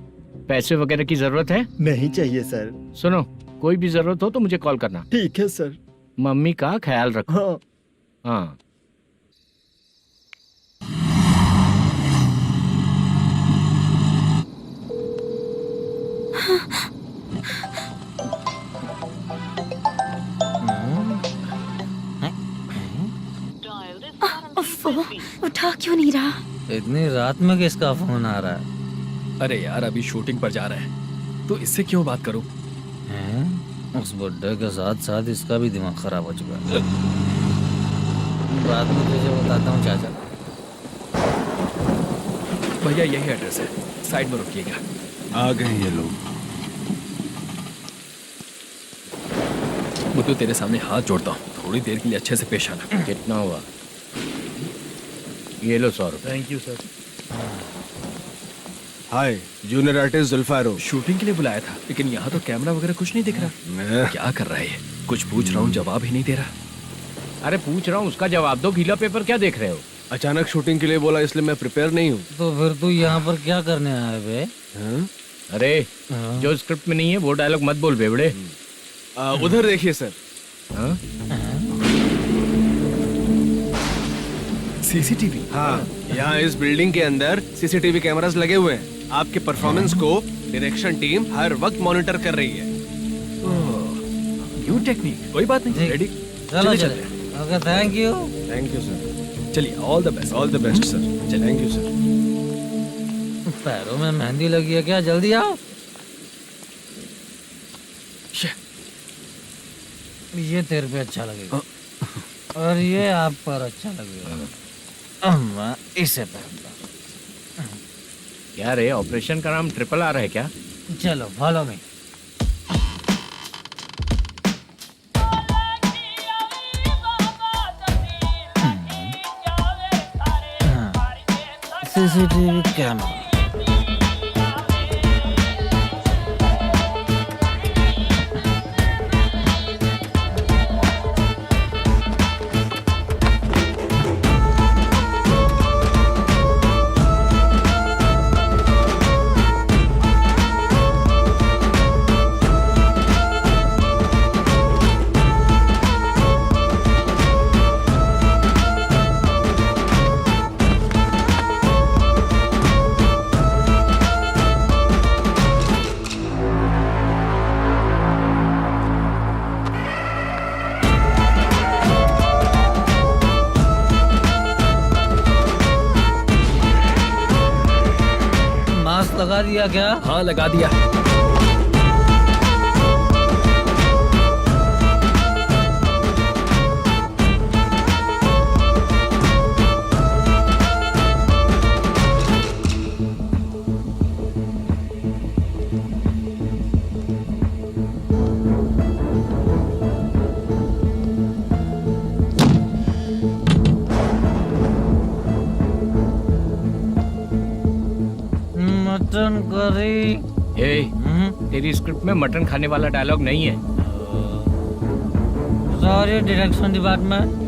पैसे वगैरह की जरूरत है? नहीं चाहिए सर। सुनो, कोई भी जरूरत हो तो मुझे कॉल करना। ठीक है सर। मम्मी का ख्याल रखो। हाँ। हाँ। उठा क्यों नहीं रहा? इतनी रात में किसका फोन आ रहा है? अरे यार, अभी शूटिंग पर जा रहे हैं, तो इससे क्यों बात करूं? उस बुड्ढे के साथ साथ इसका भी दिमाग खराब हो चुका है। बाद में तुझे बताता हूँ चाचा। भैया यही एड्रेस है, साइड में रुकिएगा। आ गए ये लोग। बुद्धू, तेरे सामने हाथ जोड़ता हूँ, थोड़ी देर के लिए अच्छे से पेश आना। कितना हुआ? ये लो 100 रुपए। Thank you sir. Hi, junior artist जुल्फारो। शूटिंग के लिए बुलाया था, लेकिन यहाँ तो कैमरा वगैरह कुछ नहीं दिख रहा। क्या कर रहा है ये? कुछ पूछ रहा हूँ, जवाब ही नहीं दे रहा। अरे पूछ रहा हूँ, उसका जवाब दो। गीला पेपर क्या देख रहे हो? अचानक शूटिंग के लिए बोला, इसलिए मैं प्रिपेयर नहीं हूँ। तो फिर तू यहाँ पर क्या करने आया बे? अरे जो स्क्रिप्ट में नहीं है वो डायलॉग मत बोल बेवड़े। उधर देखिए सर। सीसीटीवी? हाँ, यहाँ इस बिल्डिंग के अंदर सीसीटीवी कैमरास लगे हुए हैं। आपके परफॉर्मेंस को डायरेक्शन टीम हर वक्त मॉनिटर कर रही है। न्यू टेक्निक, कोई बात नहीं। रेडी? चलो चले। Okay, thank you. Thank you sir. चलिए, all the best. All the best sir. Thank you sir. पैरों में मेहंदी लगी है क्या? जल्दी आओ। ये तेरे पे अच्छा लगेगा और ये आप पर अच्छा लगेगा। मैं इसे पहनता। क्या रे, ऑपरेशन का नाम ट्रिपल आर है क्या? चलो फॉलो मी। CCTV camera. लगा दिया क्या? हाँ, लगा दिया। Mutton curry. तेरी स्क्रिप्ट में मटन खाने वाला डायलॉग नहीं है। Sorry direction department.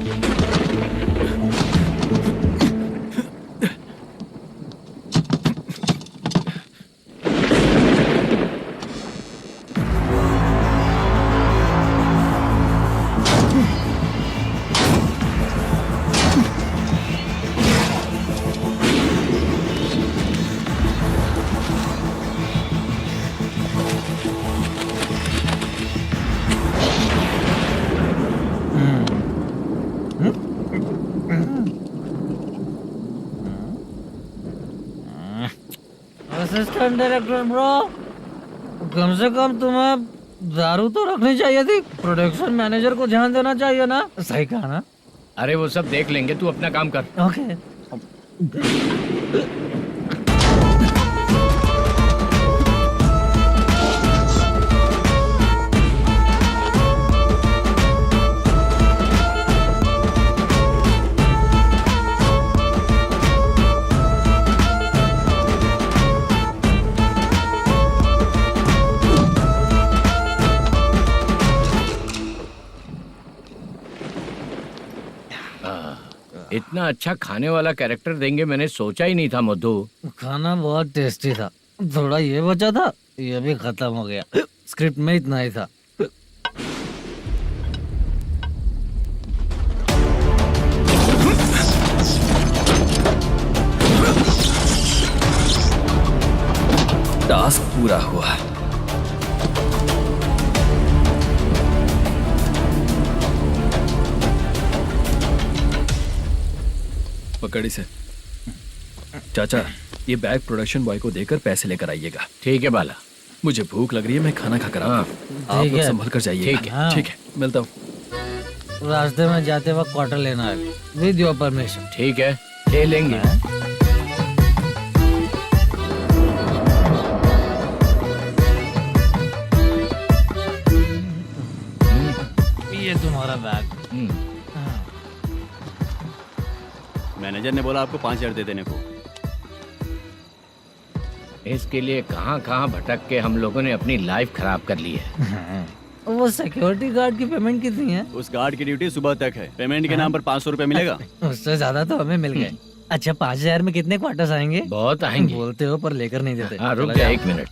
Assistant director bro, कम से कम तुम्हें दारू तो रखनी चाहिए थी। प्रोडक्शन मैनेजर को ध्यान देना चाहिए ना। सही कहा ना? अरे वो सब देख लेंगे, तू अपना काम कर। ओके। इतना अच्छा खाने वाला कैरेक्टर देंगे मैंने सोचा ही नहीं था मधु। खाना बहुत टेस्टी था। थोड़ा ये बचा था, ये भी खत्म हो गया। स्क्रिप्ट में इतना ही था। टास्क पूरा हुआ। पकड़ी से चाचा, ये बैग प्रोडक्शन बॉय को देकर पैसे लेकर आइएगा। ठीक है बाला। मुझे भूख लग रही है, मैं खाना खाकर आता हूँ। आप लोग संभल कर जाइए। ठीक है। ठीक है, मिलता हूँ। रास्ते में जाते वक्त क्वार्टर लेना है, विद योर परमिशन। ठीक है, ले लेंगे। ये तुम्हारा बैग। मैनेजर ने बोला आपको 5,000 दे देने को। इसके लिए कहाँ कहाँ भटक के हम लोगों ने अपनी लाइफ खराब कर ली है। वो सिक्योरिटी गार्ड की पेमेंट कितनी है? उस गार्ड की ड्यूटी सुबह तक है। पेमेंट के नाम पर 500 रुपए मिलेगा। उससे ज्यादा तो हमें मिल गए। अच्छा 5,000 में कितने क्वार्टर्स आएंगे? बहुत आएंगे। बोलते हो पर लेकर नहीं देते। हाँ रुक जा 1 मिनट।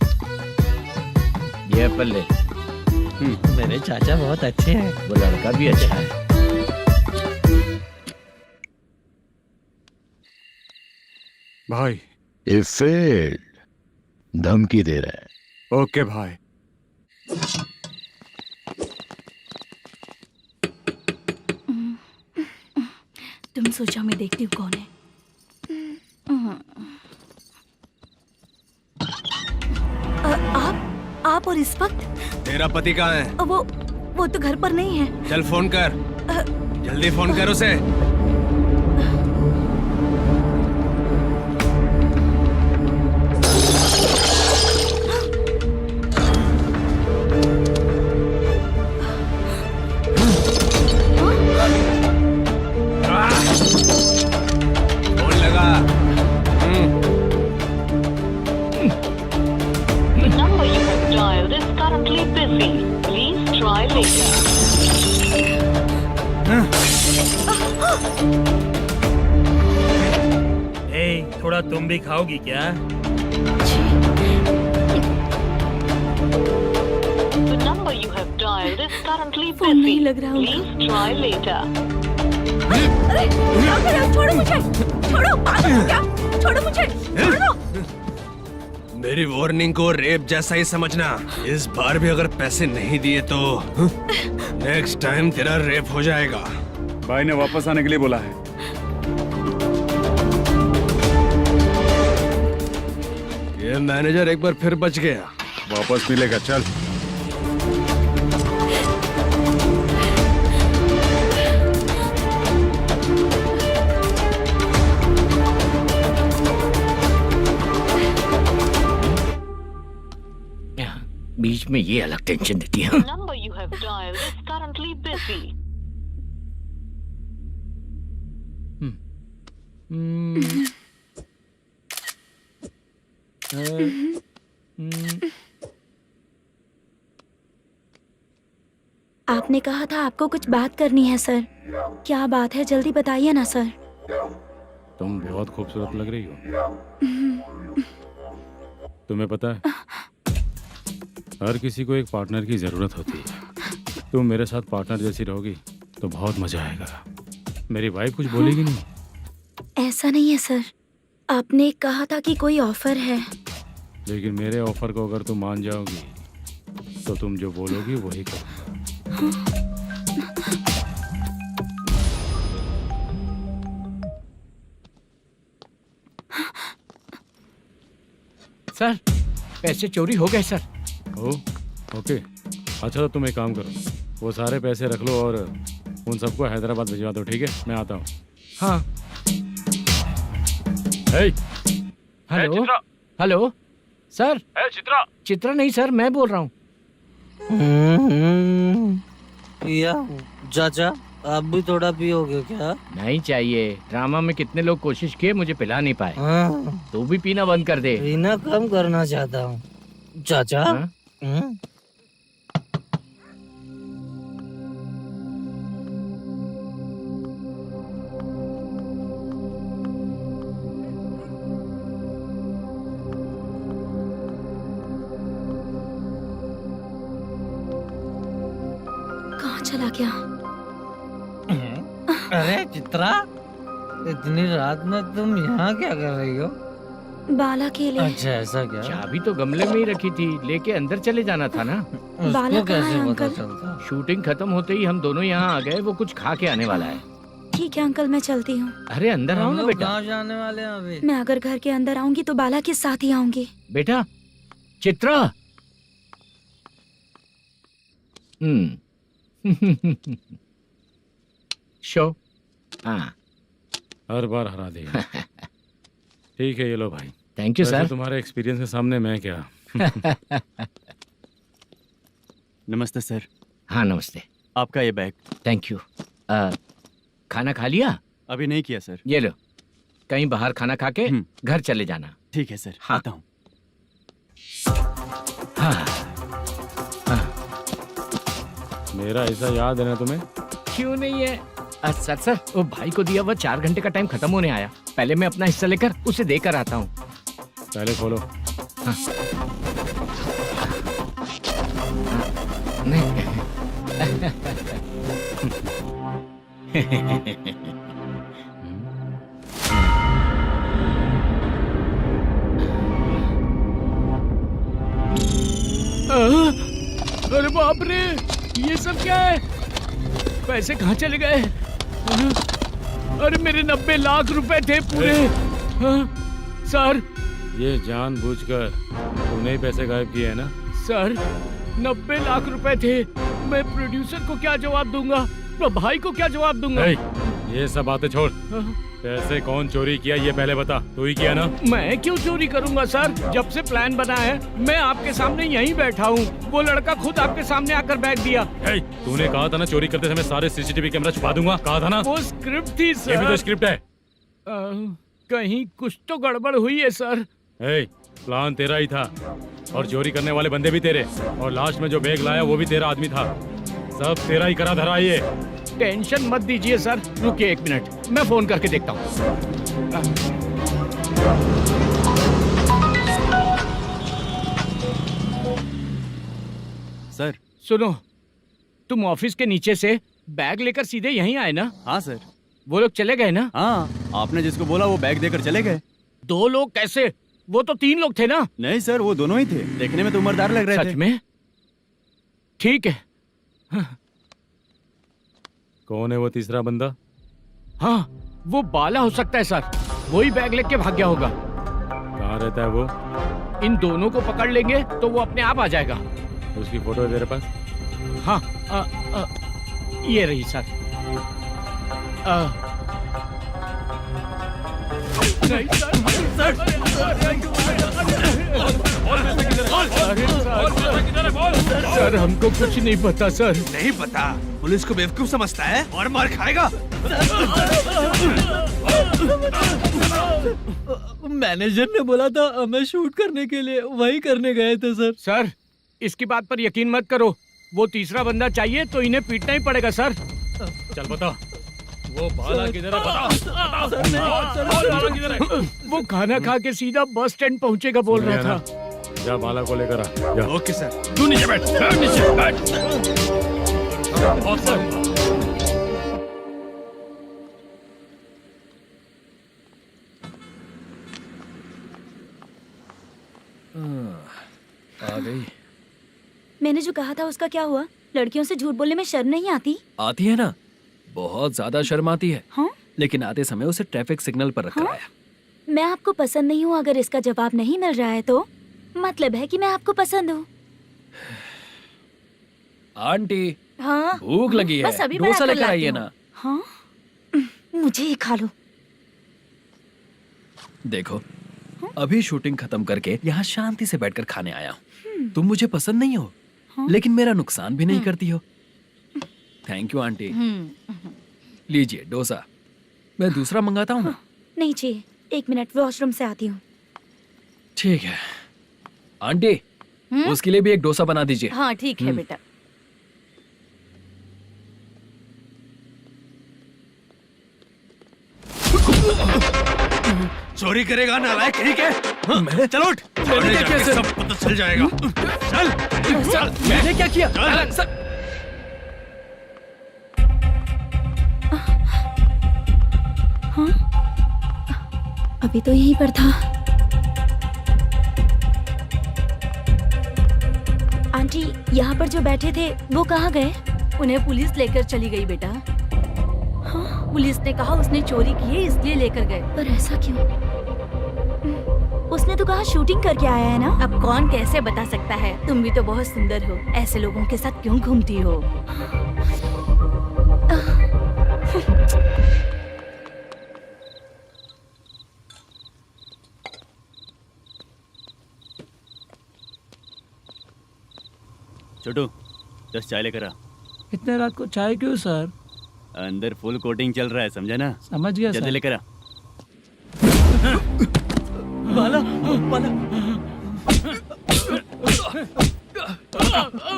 ये एप्पल ले। मेरे चाचा बहुत अच्छे हैं। वो लड़का भी अच्छा है। भाई ये फेल्ड धमकी दे रहा है। ओके भाई। तुम सोचा मैं देखती हूँ कौन है। आप और इस वक्त तेरा पति कहाँ है? वो तो घर पर नहीं है। चल फोन कर, जल्दी फोन कर उसे। फोन लगा। number you have dialed is currently busy. Please try later. थोड़ा तुम भी खाओगी क्या? The number you have dialed is currently phone नहीं busy. लग रहा Please try later. अरे क्या कर रहे हो? छोड़ो मुझे, छोड़ो, पागल हो क्या? छोड़ो मुझे, छोड़ो। मेरी वार्निंग को रेप जैसा ही समझना। इस बार भी अगर पैसे नहीं दिए तो नेक्स्ट टाइम तेरा रेप हो जाएगा। भाई ने वापस आने के लिए बोला है। ये मैनेजर एक बार फिर बच गया। वापस मिलेगा, चल। बीच में ये अलग टेंशन देती है। The number you have dialed is currently busy. आपने कहा था आपको कुछ बात करनी है सर। क्या बात है, जल्दी बताइए ना सर। तुम बहुत खूबसूरत लग रही हो। तुम्हें पता है, हर किसी को एक पार्टनर की जरूरत होती है। तुम मेरे साथ पार्टनर जैसी रहोगी तो बहुत मजा आएगा। मेरी वाइफ कुछ बोलेगी नहीं? ऐसा नहीं है सर, आपने कहा था कि कोई ऑफर है। लेकिन मेरे ऑफर को अगर तुम मान जाओगी तो तुम जो बोलोगी वही करूँगा। सर, पैसे चोरी हो गए सर। ओके, अच्छा तो तुम एक काम करो, वो सारे पैसे रख लो और उन सबको हैदराबाद भिजवा दो, ठीक है? मैं आता हूँ। हाँ। Hello hello sir. Chitra? Chitra नहीं सर, मैं बोल रहा हूँ। या चाचा, आप भी थोड़ा पियोगे क्या? नहीं चाहिए। ड्रामा में कितने लोग कोशिश किए, मुझे पिला नहीं पाए। तू भी पीना बंद कर दे। पीना कम करना चाहता हूँ चाचा। कहाँ चला गया? अरे चित्रा, इतनी रात में तुम यहाँ क्या कर रही हो? बाला के लिए। अच्छा ऐसा क्या? चाबी तो गमले में ही रखी थी, लेके अंदर चले जाना था ना। बाला उसको कहाँ है कैसे पता अंकल? चलता? शूटिंग खत्म होते ही हम दोनों यहाँ आ गए। वो कुछ खा के आने वाला है। ठीक है अंकल, मैं चलती हूँ। अरे अंदर आओ हम ना लोग बेटा। कहाँ जाने वाले हैं अभी? मैं अगर घर के अंदर आऊंगी तो बाला के साथ ही आऊंगी। बेटा चित्रा। शो। हाँ, हर बार हरा देगा। ठीक है, ये लो भाई। थैंक यू वैसे सर। तुम्हारे एक्सपीरियंस के सामने मैं क्या। नमस्ते सर। हाँ नमस्ते। आपका ये बैग। Thank you. खाना खा लिया? अभी नहीं किया सर। ये लो, कहीं बाहर खाना खा के घर चले जाना। ठीक है सर। हाँ। आता हूँ। हाँ। मेरा ऐसा याद है ना तुम्हें? क्यों नहीं है? सर सर, वो भाई को दिया हुआ 4 घंटे का टाइम खत्म होने आया। पहले मैं अपना हिस्सा लेकर उसे देकर आता हूँ। पहले खोलो। हाँ। नहीं। अरे बाप रे, ये सब क्या है? पैसे कहाँ चले गए? अरे मेरे 90 लाख रुपए थे पूरे। सर, ये जानबूझकर तूने ही पैसे गायब किए हैं ना? सर 90 लाख रुपए थे। मैं प्रोड्यूसर को क्या जवाब दूंगा, तो भाई को क्या जवाब दूंगा? ये सब बातें छोड़। पैसे कौन चोरी किया ये पहले बता। तू ही किया ना? मैं क्यों चोरी करूंगा सर? जब से प्लान बना है मैं आपके सामने यहीं बैठा हूँ। वो लड़का खुद आपके सामने आकर बैग दिया। तूने कहा था ना चोरी करते समय सारे सीसीटीवी कैमरा छुपा दूंगा, कहा था ना? वो स्क्रिप्ट थी सर। ये भी तो स्क्रिप्ट है। कहीं कुछ तो गड़बड़ हुई है सर। प्लान तेरा ही था और चोरी करने वाले बंदे भी तेरे, और लास्ट में जो बैग लाया वो भी तेरा आदमी था। सब तेरा ही करा धरा। ये टेंशन मत दीजिए सर। रुकिए 1 मिनट, मैं फोन करके देखता हूँ। सर सुनो, तुम ऑफिस के नीचे से बैग लेकर सीधे यहीं आए ना? हाँ सर। वो लोग चले गए ना? हाँ, आपने जिसको बोला वो बैग देकर चले गए। 2 लोग कैसे? वो तो 3 लोग थे ना? नहीं सर, वो दोनों ही थे। देखने में तो उम्रदार लग रहे थे। सच में? ठीक है। कौन है वो तीसरा बंदा? हाँ, वो बाला हो सकता है सर। वही बैग लेके भाग गया होगा। कहाँ रहता है वो? इन दोनों को पकड़ लेंगे तो वो अपने आप आ जाएगा। उसकी फोटो है तेरे पास? हाँ, ये रही सर। नहीं सर, सर हमको कुछ नहीं पता सर। नहीं पता? पुलिस को बेवकूफ समझता है और मार खाएगा। मैनेजर ने बोला था हमें शूट करने के लिए, वही करने गए थे सर। सर इसकी बात पर यकीन मत करो, वो तीसरा बंदा चाहिए तो इन्हें पीटना ही पड़ेगा सर। चल बता, वो बाला किधर है? बता। बाला किधर है? वो खाना खा के सीधा बस स्टैंड पहुंचेगा बोल रहा था। जा बाला को लेकर आ। जा। Okay sir. तू नीचे बैठ, नीचे बैठ। आ गई। मैंने जो कहा था उसका क्या हुआ? लड़कियों से झूठ बोलने में शर्म नहीं आती? आती है ना, बहुत ज्यादा शर्म आती है। हाँ? लेकिन आते समय उसे ट्रैफिक सिग्नल पर रखा हाँ? है। मैं आपको पसंद नहीं हूँ अगर इसका जवाब नहीं मिल रहा है तो मतलब है कि मैं आपको पसंद हूँ। आंटी हाँ? भूख लगी है, बस अभी डोसा बनाकर लेकर लाती आइए हूँ। ना। हाँ? मुझे ही खा लो। देखो अभी शूटिंग खत्म करके यहाँ शांति से बैठकर खाने आया हूँ। तुम मुझे पसंद नहीं हो, लेकिन मेरा नुकसान भी नहीं करती हो। Thank you aunty. लीजिए डोसा। मैं दूसरा मंगाता हूँ ना? नहीं चाहिए, 1 मिनट वॉशरूम से आती हूँ। ठीक है आंटी, उसके लिए भी एक डोसा बना दीजिए। हाँ ठीक है बेटा। चोरी करेगा नालायक कहीं के? हाँ? चल उठ। मैंने क्या किया सर? सब पता चल जाएगा। चल। सर मैंने क्या किया? सर हाँ? अभी तो यहीं पर था। आंटी यहाँ पर जो बैठे थे वो कहाँ गए? उन्हें पुलिस लेकर चली गई बेटा। हाँ? पुलिस ने कहा उसने चोरी की है इसलिए लेकर गए। पर ऐसा क्यों? उसने तो कहा शूटिंग करके आया है ना। अब कौन कैसे बता सकता है? तुम भी तो बहुत सुंदर हो, ऐसे लोगों के साथ क्यों घूमती हो? छोटू 10 चाय लेकर आ। इतने रात को चाय क्यों सर? अंदर फुल कोटिंग चल रहा है, समझा ना? समझ गया जल्दी सर। लेकर आ। बाला बाला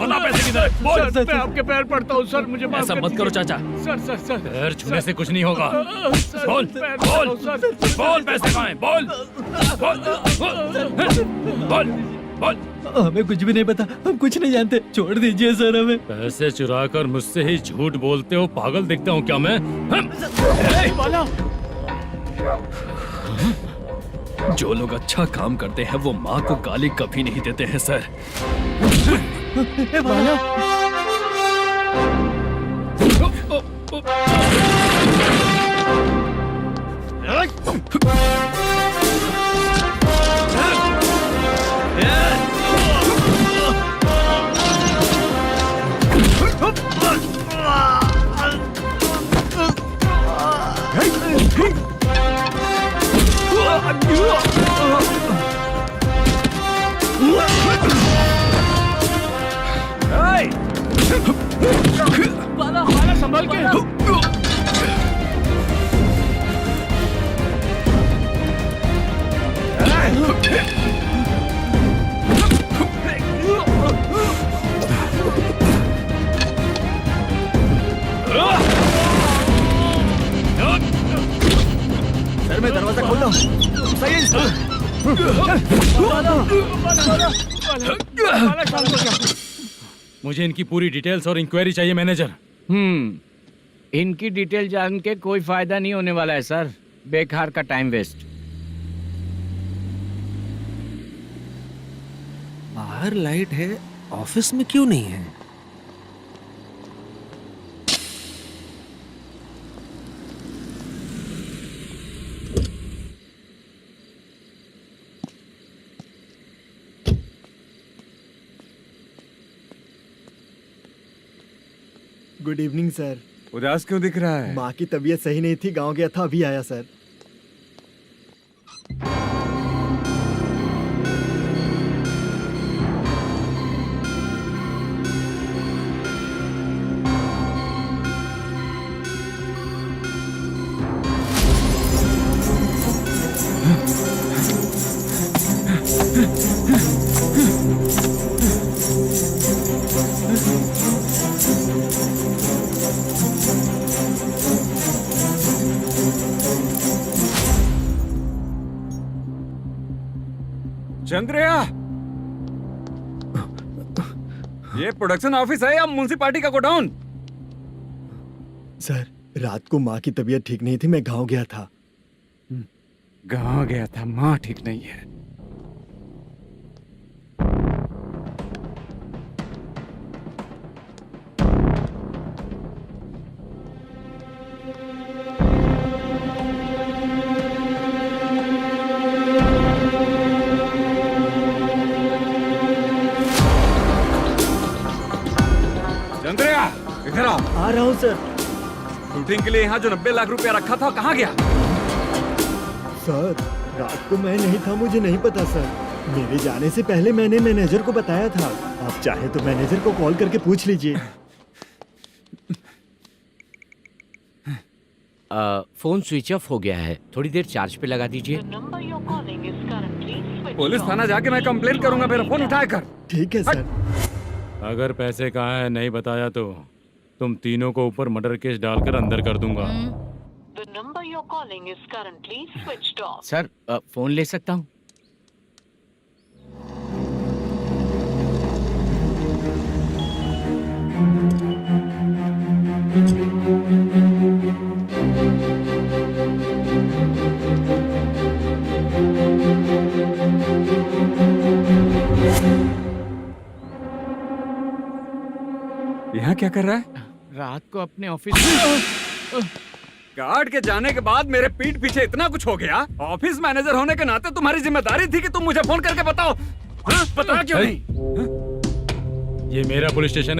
बता पैसे किधर है? बोल। सर मैं आपके पैर पड़ता हूँ सर, मुझे माफ ऐसा कर मत करो चाचा। सर सर सर पैर छूने से कुछ नहीं होगा। सर, बोल पैर बोल पड़ता हूँ, सर। बोल, पैसे कहाँ हैं? बोल बोल बोल बोल। हमें कुछ भी नहीं पता, हम कुछ नहीं जानते, छोड़ दीजिए सर हमें। पैसे चुरा कर मुझसे ही झूठ बोलते हो, पागल दिखता हूँ क्या मैं? जो लोग अच्छा काम करते हैं वो माँ को गाली कभी नहीं देते हैं सर। बाला संभाल के। सर मैं दरवाजा खोलता हूँ। सही है। मुझे इनकी पूरी डिटेल्स और इंक्वायरी चाहिए मैनेजर। इनकी डिटेल जान के कोई फायदा नहीं होने वाला है सर, बेकार का टाइम वेस्ट। बाहर लाइट है, ऑफिस में क्यों नहीं है? Good evening sir. उदास क्यों दिख रहा है? माँ की तबीयत सही नहीं थी, गांव गया था, अभी आया सर। चंद्रया, ये प्रोडक्शन ऑफिस है या म्युनिसिपालिटी का गोडाउन? सर, रात को माँ की तबीयत ठीक नहीं थी, मैं गांव गया था। गांव गया था, माँ ठीक नहीं है। चंद्रया, इधर आओ। आ रहा हूँ सर। शूटिंग के लिए यहाँ जो 90 लाख रुपया रखा था कहाँ गया? सर, रात को मैं नहीं था, मुझे नहीं पता सर। मेरे जाने से पहले मैंने मैनेजर को बताया था। आप चाहे तो मैनेजर को कॉल करके पूछ लीजिए। फोन स्विच ऑफ हो गया है, थोड़ी देर चार्ज पे लगा दीजिए। पुलिस थाना जाके मैं कंप्लेंट करूंगा, मेरा फोन उठाया कर। ठीक है सर। अगर पैसे कहाँ है नहीं बताया तो तुम तीनों को ऊपर मर्डर केस डालकर अंदर कर दूंगा। The number you're calling is currently switched off. Sir, phone ले सकता हूँ? यहाँ क्या कर रहा है? रात को अपने ऑफिस गार्ड के जाने के बाद मेरे पीठ पीछे इतना कुछ हो गया। ऑफिस मैनेजर होने के नाते तुम्हारी जिम्मेदारी थी कि तुम मुझे फोन करके बताओ। हाँ? बताया क्यों नहीं? ये मेरा पुलिस स्टेशन